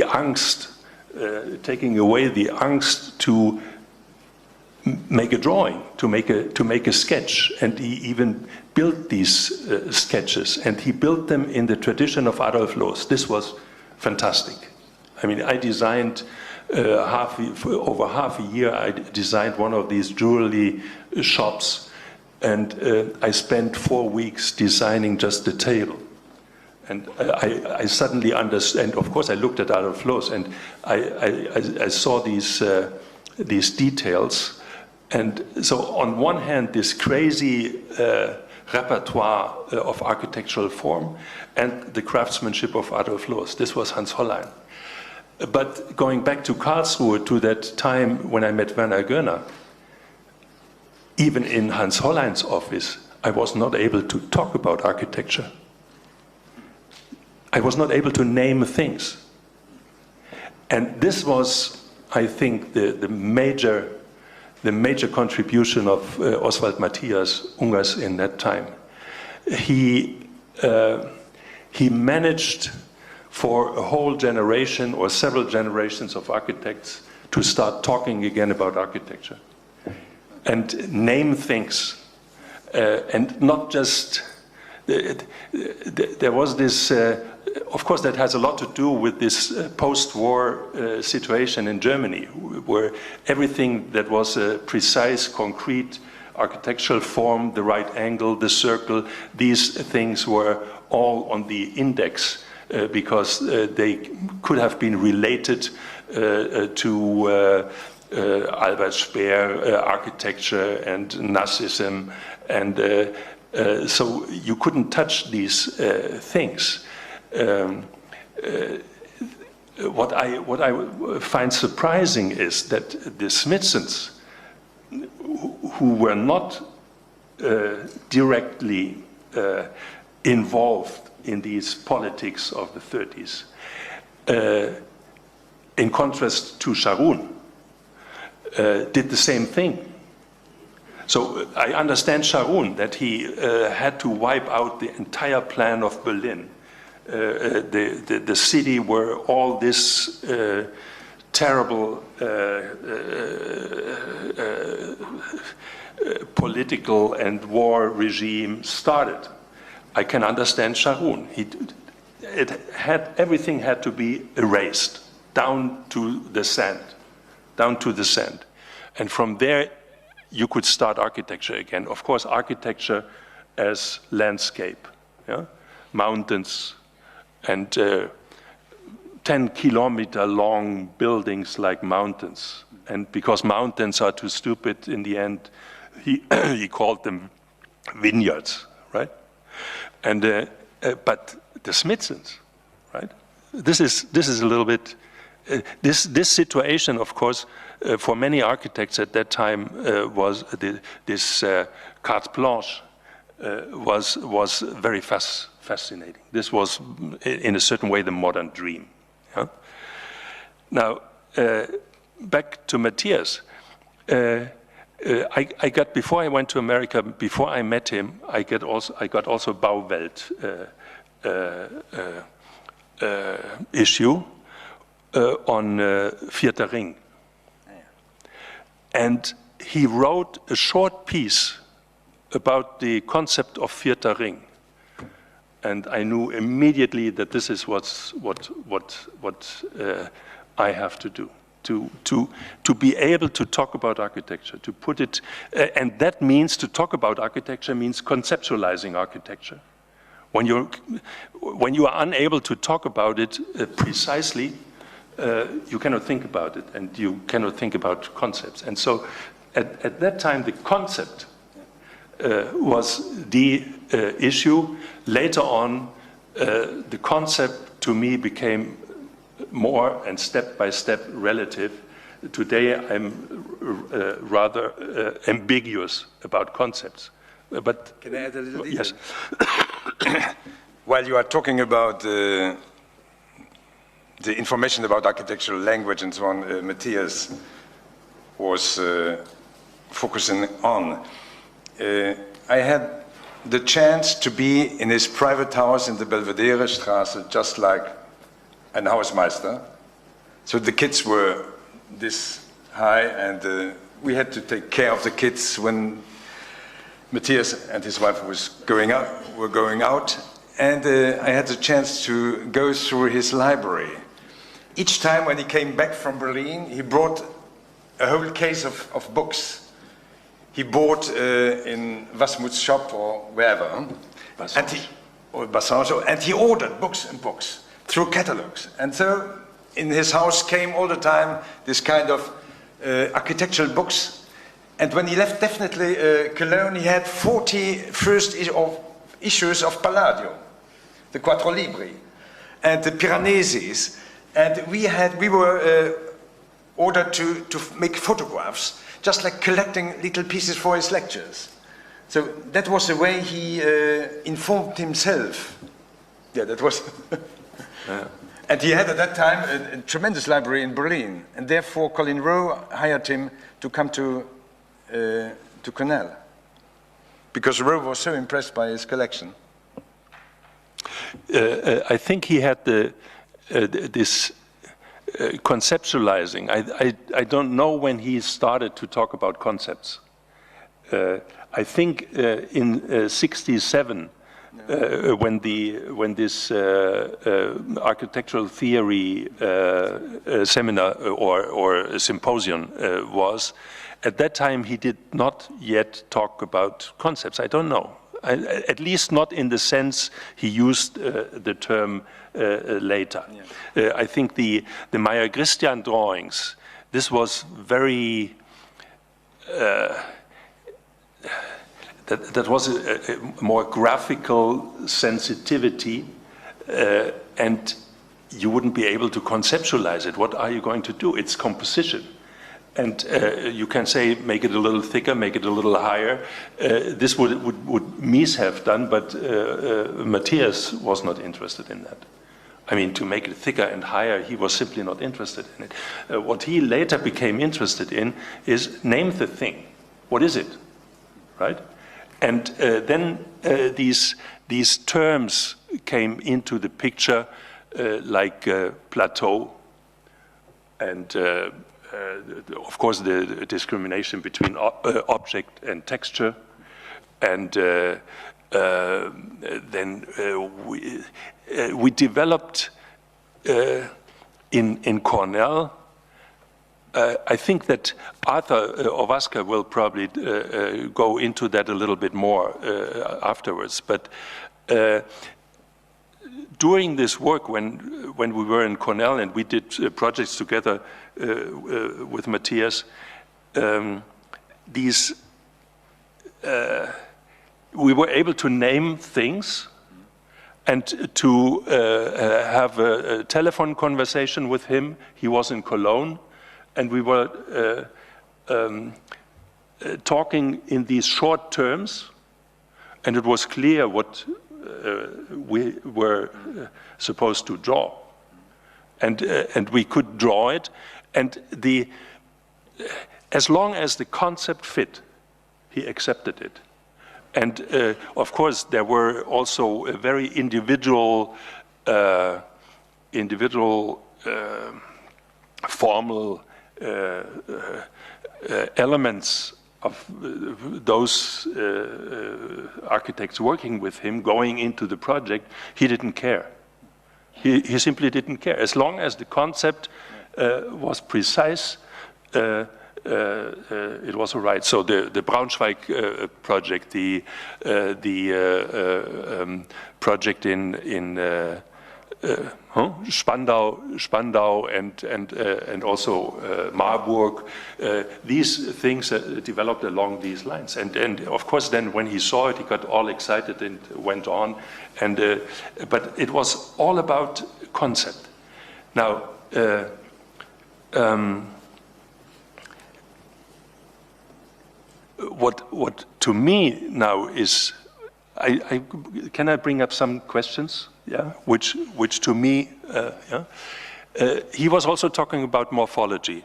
angst, taking away the angst to make a drawing, to make a sketch, and he even built these sketches, and he built them in the tradition of Adolf Loos. This was fantastic. I mean, I designed over half a year. I designed one of these jewelry shops, and I spent 4 weeks designing just the table. And I suddenly understand. Of course, I looked at Adolf Loos, and I saw these details. And so, on one hand, this crazy repertoire of architectural form, and the craftsmanship of Adolf Loos. This was Hans Hollein. But going back to Karlsruhe, to that time when I met Werner Göner, even in Hans Hollein's office, I was not able to talk about architecture. I was not able to name things. And this was, I think, the major contribution of Oswald Mathias Ungers in that time. He managed for a whole generation or several generations of architects to start talking again about architecture and name things, and not just, there was this, of course that has a lot to do with this post-war situation in Germany, where everything that was a precise, concrete architectural form, the right angle, the circle, these things were all on the index because they could have been related to Albert Speer architecture and Nazism, and so you couldn't touch these things. What I find surprising is that the Smithsons, who were not directly involved in these politics of the 30s, in contrast to Sharon, did the same thing. So I understand Sharon, that he had to wipe out the entire plan of Berlin, the city where all this terrible political and war regime started. I can understand Sharon. Everything had to be erased down to the sand, and from there you could start architecture again. Of course, architecture as landscape, yeah? Mountains and 10-kilometer long buildings like mountains. And because mountains are too stupid, in the end, he called them vineyards, right? And but the Smithsons, right? This is a little bit this situation, of course, for many architects at that time was this carte blanche was very fascinating. This was, in a certain way, the modern dream. Yeah? Now, back to Mathias. I got, before I went to America, before I met him, I got also Bauwelt issue on Vierter Ring. And he wrote a short piece about the concept of Vierter Ring. And I knew immediately that this is what I have to do. To be able to talk about architecture, to put it, and that means to talk about architecture means conceptualizing architecture. When you are unable to talk about it precisely, you cannot think about it, and you cannot think about concepts. And so, at that time, the concept was the issue. Later on, the concept to me became more and step by step relative. Today I'm rather ambiguous about concepts. But
can I add a little detail?
Yes.
While you are talking about the information about architectural language and so on, Mathias was focusing on. I had the chance to be in his private house in the Belvedere Straße, just like an Hausmeister. So the kids were this high, and we had to take care of the kids when Mathias and his wife were going out. And I had the chance to go through his library. Each time when he came back from Berlin, he brought a whole case of books. He bought in Wasmuth's shop or wherever, and he ordered books and books through catalogs. And so in his house came all the time this kind of architectural books. And when he left definitely Cologne, he had 40 first issues of Palladio, the Quattro Libri, and the Piranesi. And we were ordered to make photographs, just like collecting little pieces for his lectures. So that was the way he informed himself. Yeah, that was... And he had at that time a tremendous library in Berlin, and therefore Colin Rowe hired him to come to Cornell, because Rowe was so impressed by his collection.
I think he had this conceptualizing. I don't know when he started to talk about concepts. I think in '67, when this architectural theory seminar or symposium was, at that time he did not yet talk about concepts. I don't know. At least not in the sense he used the term later. Yeah. I think the Meyer-Christian drawings, this was very, that was a more graphical sensitivity, and you wouldn't be able to conceptualize it. What are you going to do? It's composition. And you can say, make it a little thicker, make it a little higher. This would Mies have done, but Mathias was not interested in that. I mean, to make it thicker and higher, he was simply not interested in it. What he later became interested in is name the thing. What is it, right? And then these terms came into the picture, like plateau, and of course the discrimination between object and texture, and then we developed in Cornell. I think that Arthur Ovaska will probably go into that a little bit more afterwards. But during this work, when we were in Cornell and we did projects together with Mathias, we were able to name things and to have a telephone conversation with him. He was in Cologne. And we were talking in these short terms, and it was clear what we were supposed to draw. And we could draw it, and as long as the concept fit, he accepted it. And of course, there were also a very individual formal elements of those architects working with him going into the project. He didn't care. He simply didn't care. As long as the concept was precise, it was all right. So the Braunschweig project, the project in Spandau and also Marburg, these things developed along these lines. And of course, then when he saw it, he got all excited and went on. And but it was all about concept. Now, what to me now is, can I bring up some questions? Yeah, which to me, he was also talking about morphology.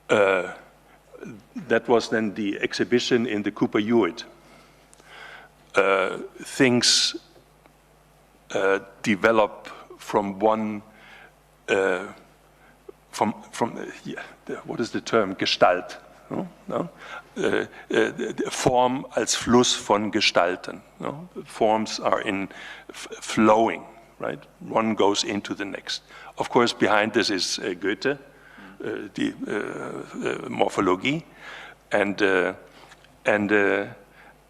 That was then the exhibition in the Cooper Hewitt. Things develop from one, what is the term? Gestalt. No? Form als Fluss von Gestalten. No? Forms are in flowing, right? One goes into the next. Of course, behind this is Goethe, the morphology, and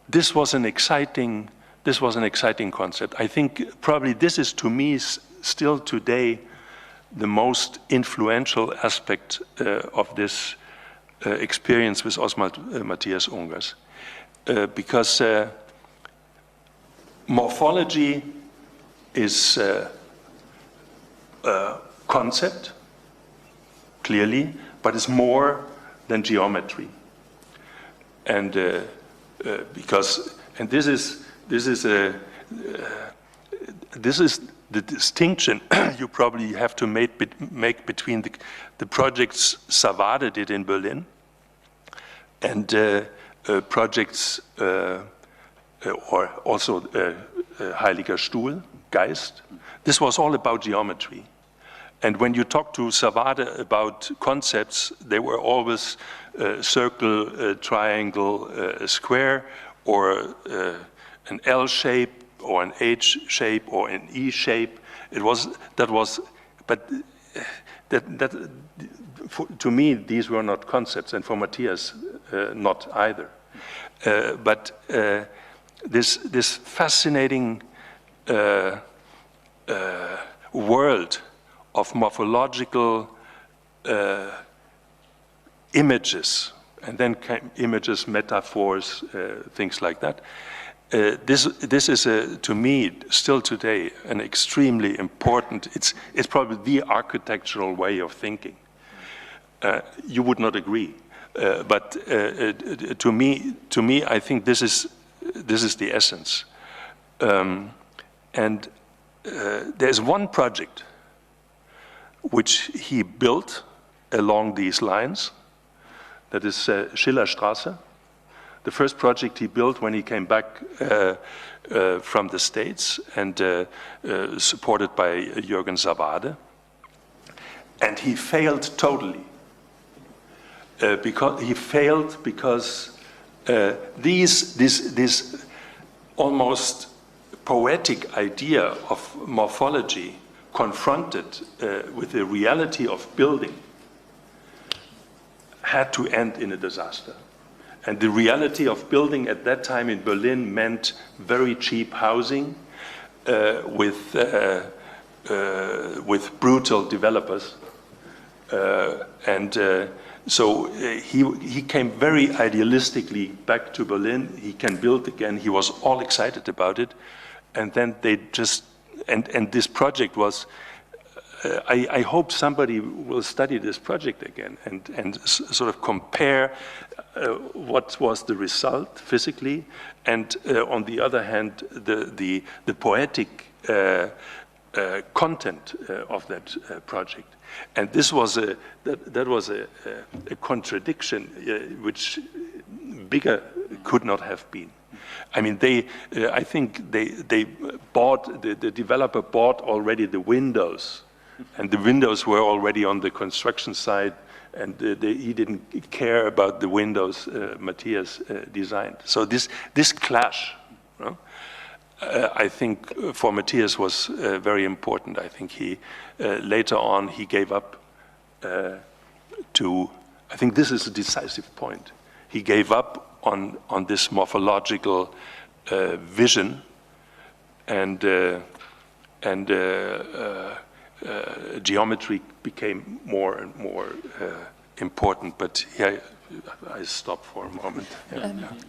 this was an exciting concept. I think probably this is, to me, still today the most influential aspect of this experience with Oswald Mathias Ungers, because morphology is a concept, clearly, but it's more than geometry. And this is the distinction you probably have to make between the projects Savade did in Berlin and projects or also Heiliger Stuhl, Geist. This was all about geometry. And when you talk to Savade about concepts, they were always circle, triangle, square, or an L shape, or an H shape, or an E shape. To me, these were not concepts, and for Mathias, not either. But this fascinating world of morphological images, and then images, metaphors, things like that. This is, to me, still today, an extremely important, it's probably the architectural way of thinking. You would not agree, but to me, I think this is the essence. And there's one project which he built along these lines, that is Schillerstraße. The first project he built when he came back from the States and supported by Jürgen Savade. And he failed totally. Because this almost poetic idea of morphology confronted with the reality of building had to end in a disaster. And the reality of building at that time in Berlin meant very cheap housing with brutal developers. So he came very idealistically back to Berlin. He can build again. He was all excited about it. And then they just, and this project was, I hope somebody will study this project again and sort of compare what was the result physically, and on the other hand, the poetic content of that project. And this was that was a contradiction which bigger could not have been. I mean, I think they bought, the developer bought already the windows, and the windows were already on the construction side, and he didn't care about the windows Mathias designed. So this clash, you know, I think for Mathias was very important. I think he later on he gave up to, I think this is a decisive point. He gave up on this morphological vision, and geometry became more and more important. But here I stop for a moment.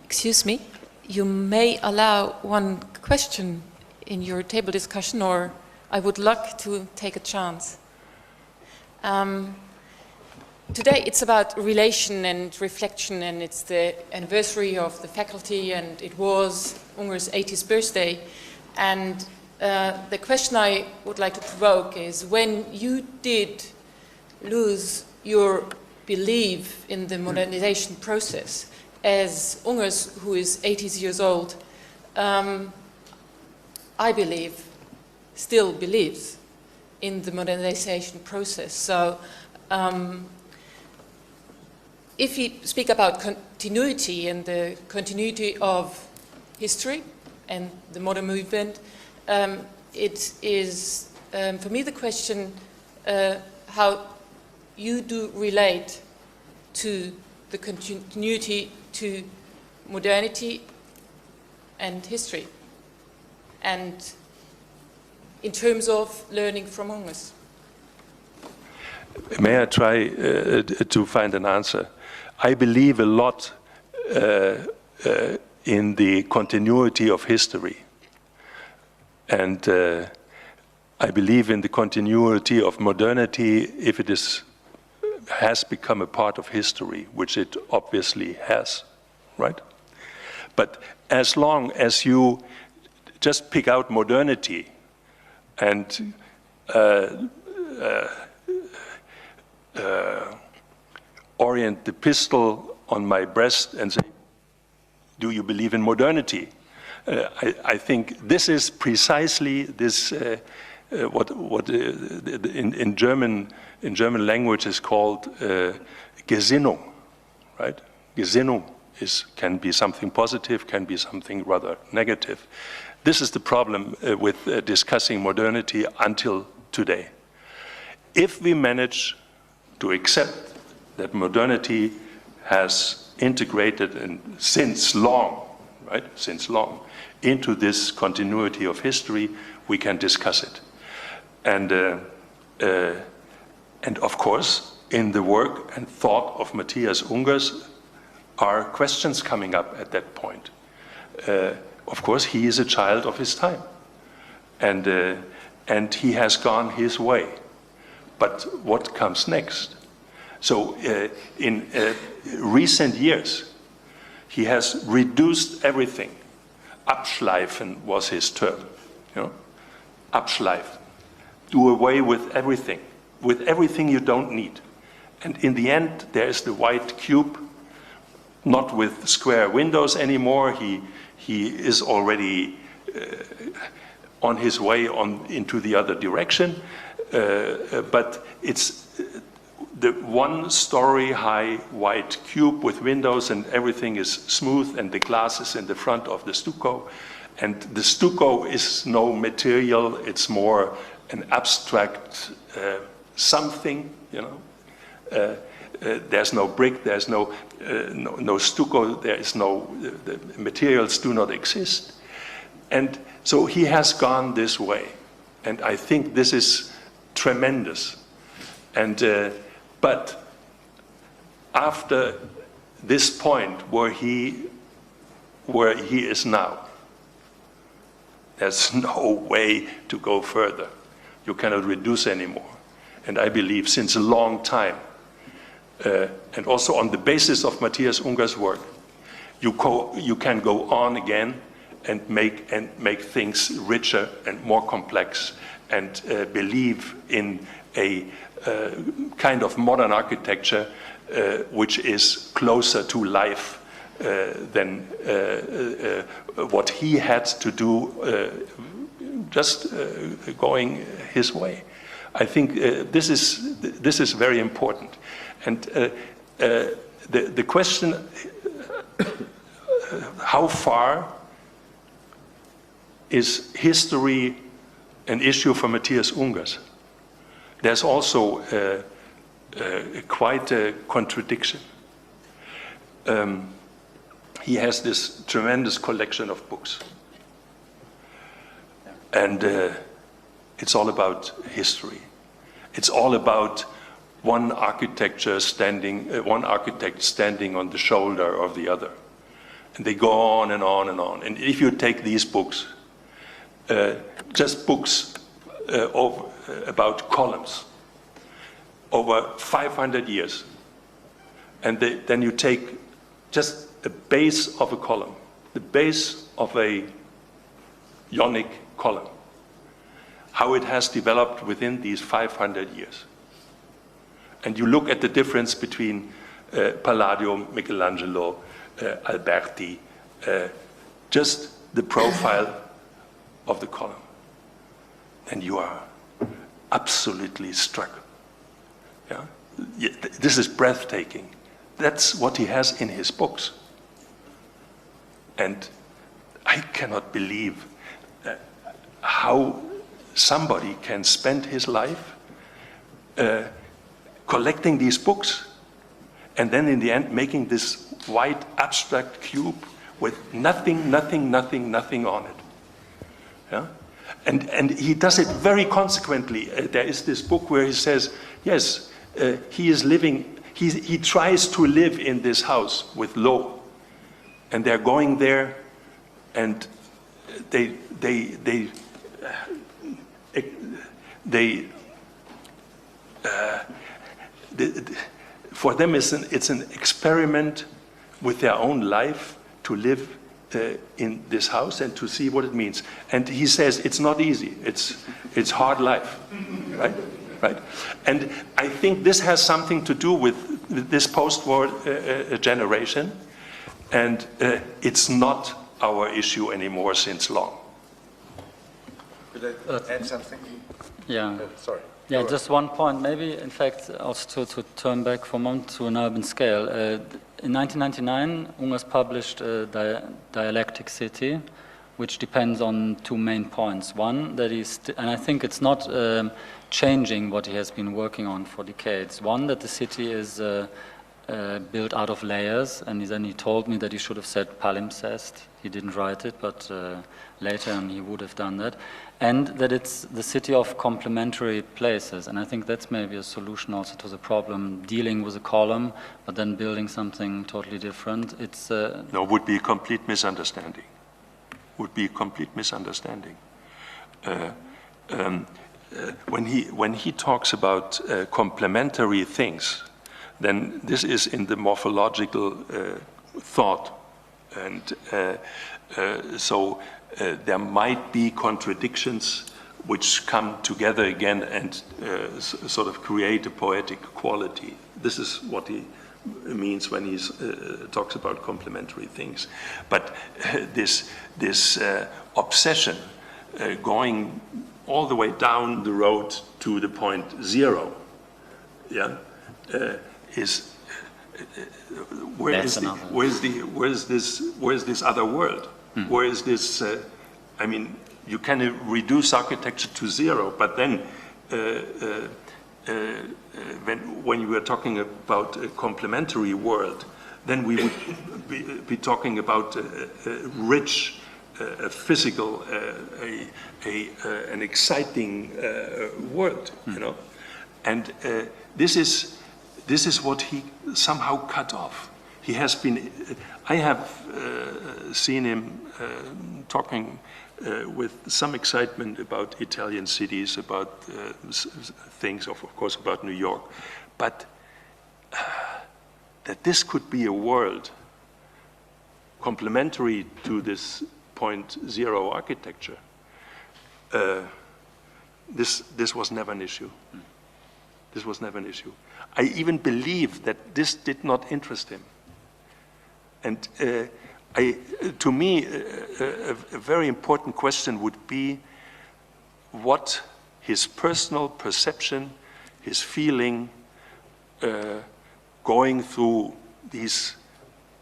Excuse me, you may allow one question in your table discussion, or I would like to take a chance. Today it's about relation and reflection, and it's the anniversary of the faculty, and it was Ungers' 80th birthday. And the question I would like to provoke is, when you did lose your belief in the modernization process, as Ungers, who is 80 years old, I believe, still believes in the modernization process. So if you speak about continuity and the continuity of history and the modern movement, it is, for me, the question how you do relate to the continuity to modernity and history, and in terms of learning from Ungers.
May I try to find an answer? I believe a lot in the continuity of history. And I believe in the continuity of modernity if it has become a part of history, which it obviously has, right? But as long as you just pick out modernity and orient the pistol on my breast and say, do you believe in modernity? I think this is precisely this what in German language is called Gesinnung, right? Gesinnung can be something positive, can be something rather negative. This is the problem with discussing modernity until today. If we manage to accept that modernity has integrated and since long, right, since long, into this continuity of history, we can discuss it. And of course, in the work and thought of Mathias Ungers are questions coming up at that point. Of course, he is a child of his time, and he has gone his way. But what comes next? So in recent years, he has reduced everything. Abschleifen was his term, you know, abschleifen. Do away with everything you don't need. And in the end, there is the white cube, not with square windows anymore. He is already on his way into the other direction. But it's the one-story high white cube with windows, and everything is smooth, and the glass is in the front of the stucco. And the stucco is no material, it's more an abstract something, you know. There's no brick, there's no stucco, there is no, the materials do not exist. And so he has gone this way. And I think this is tremendous. And, but after this point where he is now, there's no way to go further. You cannot reduce anymore. And I believe since a long time, and also on the basis of Mathias Ungers' work, you can go on again and make things richer and more complex, and believe in a kind of modern architecture which is closer to life than what he had to do just going his way. I think this is very important. And the question, how far is history an issue for Mathias Ungers? There's also quite a contradiction. He has this tremendous collection of books. And it's all about history. It's all about one architect standing on the shoulder of the other. And they go on and on and on. And if you take these books, just books about columns over 500 years, and then you take just a base of a column, the base of a Ionic column, how it has developed within these 500 years. And you look at the difference between Palladio, Michelangelo, Alberti, just the profile of the column. And you are absolutely struck. Yeah? This is breathtaking. That's what he has in his books. And I cannot believe how somebody can spend his life collecting these books and then in the end making this white abstract cube with nothing on it. Yeah? And he does it very consequently. There is this book where he says, yes, he is living, he tries to live in this house with Lo. And they're going there, and for them it's an experiment with their own life to live in this house and to see what it means. And he says it's not easy. It's hard life, right? Right. And I think this has something to do with this post-war generation, and it's not our issue anymore since long.
Could I add something?
Yeah.
Sorry.
Yeah, just one point, maybe, in fact, also to turn back for a moment to an urban scale. In 1999, Ungers published Dialectic City, which depends on two main points. One, that is, and I think it's not changing what he has been working on for decades. One, that the city is built out of layers, and then he told me that he should have said palimpsest. He didn't write it, but later on he would have done that. And that it's the city of complementary places, and I think that's maybe a solution also to the problem, dealing with a column, but then building something totally different. It's
no, would be a complete misunderstanding. Would be a complete misunderstanding. When he talks about complementary things, then this is in the morphological thought, and so there might be contradictions which come together again and sort of create a poetic quality. This is what he means when he talks about complementary things. But this obsession going all the way down the road to the point zero, yeah, is where is this other world? Where is this? I mean, you can reduce architecture to zero, but then when you were talking about a complementary world, then we would be talking about a rich, physical, an exciting world, you know, and this is what he somehow cut off. He has been. I have seen him talking with some excitement about Italian cities, about things, of course, about New York, but that this could be a world complementary to this point zero architecture, this was never an issue. This was never an issue. I even believe that this did not interest him. And to me, a very important question would be what his personal perception, his feeling, going through these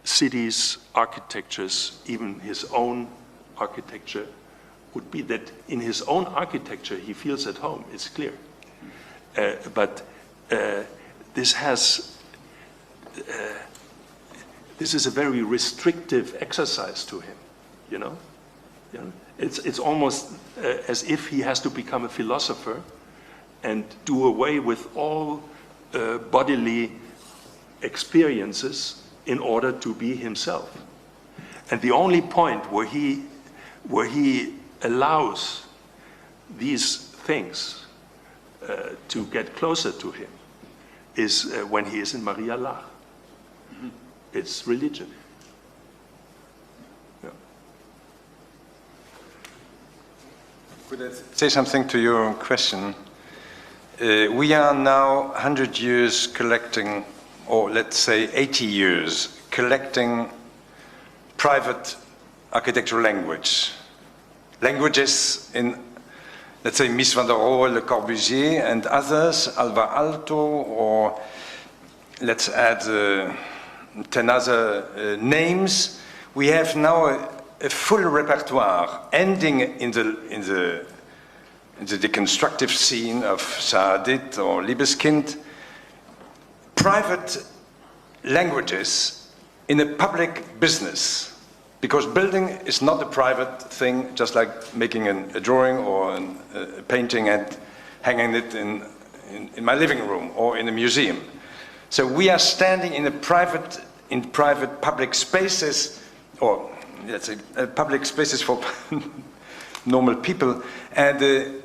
cities, architectures, even his own architecture, would be that in his own architecture he feels at home, it's clear. But this is a very restrictive exercise to him, you know? It's almost as if he has to become a philosopher and do away with all bodily experiences in order to be himself. And the only point where he allows these things to get closer to him is when he is in Maria Laach. It's religion. Yeah.
Could I say something to your question? We are now 100 years collecting, or let's say 80 years, collecting private architectural language. Languages in, let's say, Mies van der Rohe, Le Corbusier, and others, Alvar Aalto, or let's add 10 other names. We have now a full repertoire, ending in the deconstructive scene of Saadit or Liebeskind. Private languages in a public business. Because building is not a private thing, just like making a drawing or a painting and hanging it in my living room or in a museum. So we are standing in private public spaces, or let's say public spaces for normal people. And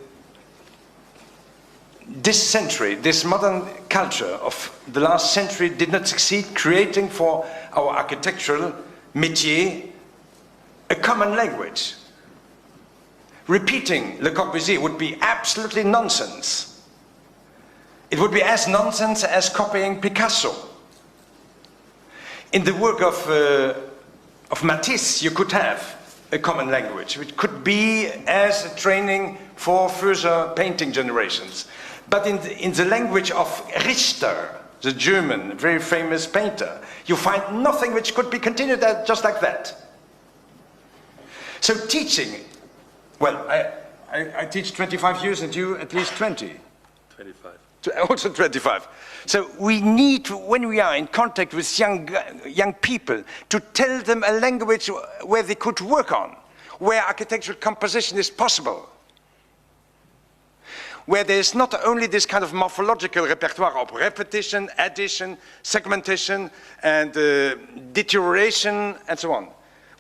this century, this modern culture of the last century did not succeed creating for our architectural métier a common language. Repeating Le Corbusier would be absolutely nonsense. It would be as nonsense as copying Picasso. In the work of Matisse, you could have a common language, which could be as a training for further painting generations. But in the language of Richter, the German, very famous painter, you find nothing which could be continued just like that. So teaching, well, I teach 25 years and you at least 20.
25.
Also 25. So we need, when we are in contact with young people, to tell them a language where they could work on, where architectural composition is possible, where there is not only this kind of morphological repertoire of repetition, addition, segmentation, and deterioration, and so on.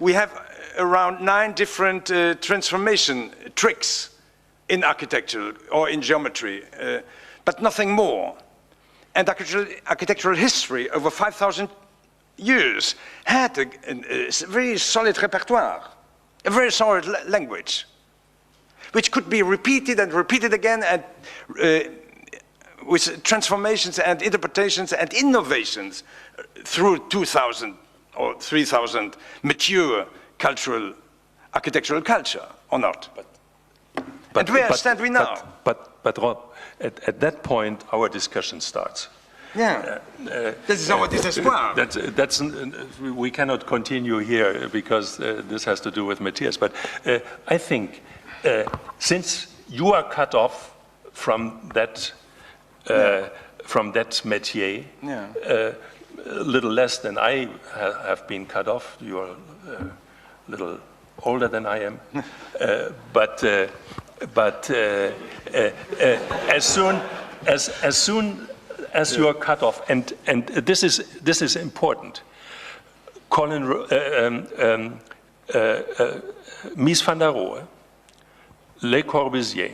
We have around 9 different transformation tricks in architecture or in geometry, but nothing more. And architectural history over 5,000 years had a very solid repertoire, a very solid language, which could be repeated and repeated again, and with transformations and interpretations and innovations through 2,000 or 3,000 mature cultural, architectural culture, or not? And where stand we now?
But Rob, at that point, our discussion starts.
Yeah, this is our désespoir.
We cannot continue here because this has to do with Mathias. But I think since you are cut off from that métier, a little less than I have been cut off. You are a little older than I am, but as soon as you are cut off, and this is important. Mies van der Rohe, Le Corbusier,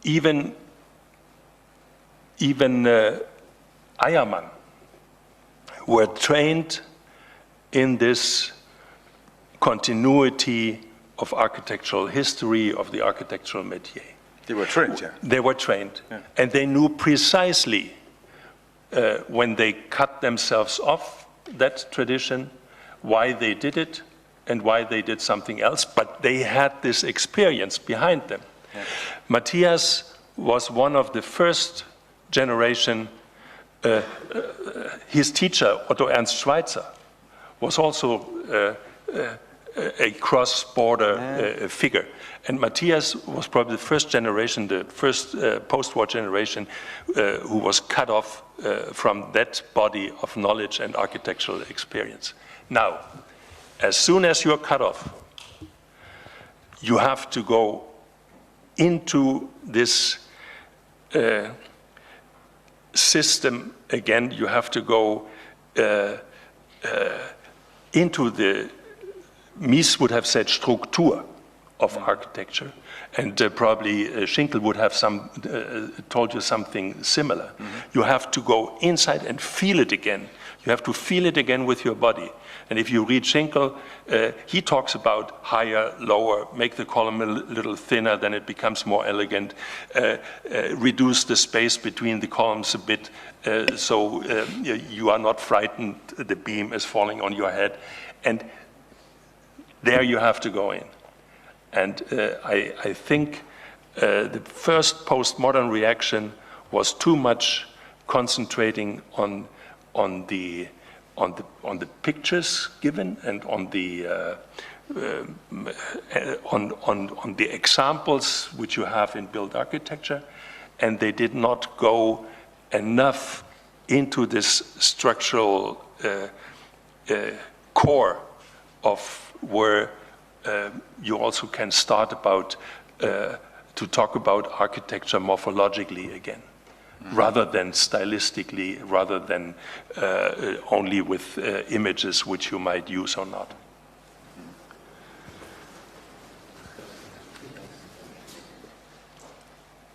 even Eiermann were trained in this continuity of architectural history, of the architectural métier.
They were trained, yeah.
They were trained, and they knew precisely when they cut themselves off that tradition, why they did it, and why they did something else, but they had this experience behind them. Yeah. Mathias was one of the first generation. His teacher, Otto Ernst Schweitzer, was also a cross-border figure. And Mathias was probably the first generation, the first post-war generation who was cut off from that body of knowledge and architectural experience. Now, as soon as you are cut off, you have to go into this system again. You have to go into the, Mies would have said, Struktur of architecture, and probably Schinkel would have told you something similar. Mm-hmm. You have to go inside and feel it again. You have to feel it again with your body. And if you read Schinkel, he talks about higher, lower, make the column a little thinner, then it becomes more elegant, reduce the space between the columns a bit, so you are not frightened, the beam is falling on your head. And there you have to go in. And I think the first postmodern reaction was too much concentrating on the pictures given and on the examples which you have in built architecture, and they did not go enough into this structural core of where you also can start about to talk about architecture morphologically again. Mm-hmm. Rather than stylistically, rather than only with images which you might use or not.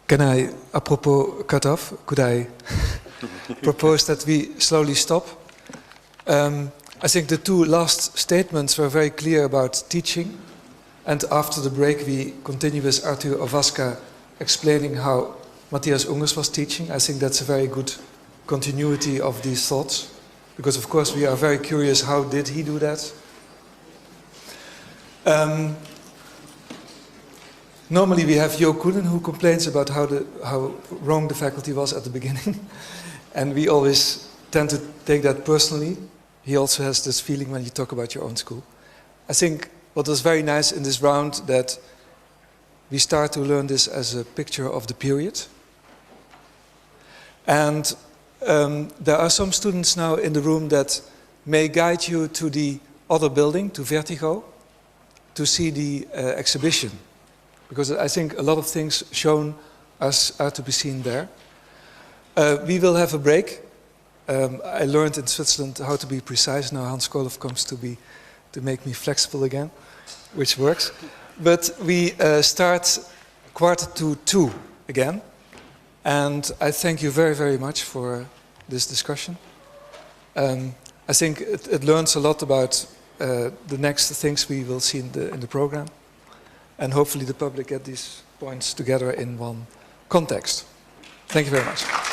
Can I, apropos cut off, could I propose that we slowly stop? I think the two last statements were very clear about teaching, and after the break we continue with Arthur Ovaska explaining how Mathias Ungers was teaching. I think that's a very good continuity of these thoughts, because of course we are very curious, how did he do that? Normally we have Jo Koenen, who complains about how wrong the faculty was at the beginning, and we always tend to take that personally. He also has this feeling when you talk about your own school. I think what was very nice in this round that we start to learn this as a picture of the period. And there are some students now in the room that may guide you to the other building, to Vertigo, to see the exhibition. Because I think a lot of things shown us are to be seen there. We will have a break. I learned in Switzerland how to be precise. Now Hans Kollhoff comes to make me flexible again, which works. But we start 1:45 again. And I thank you very, very much for this discussion. I think it learns a lot about the next things we will see in the program. and hopefully the public get these points together in one context. Thank you very much.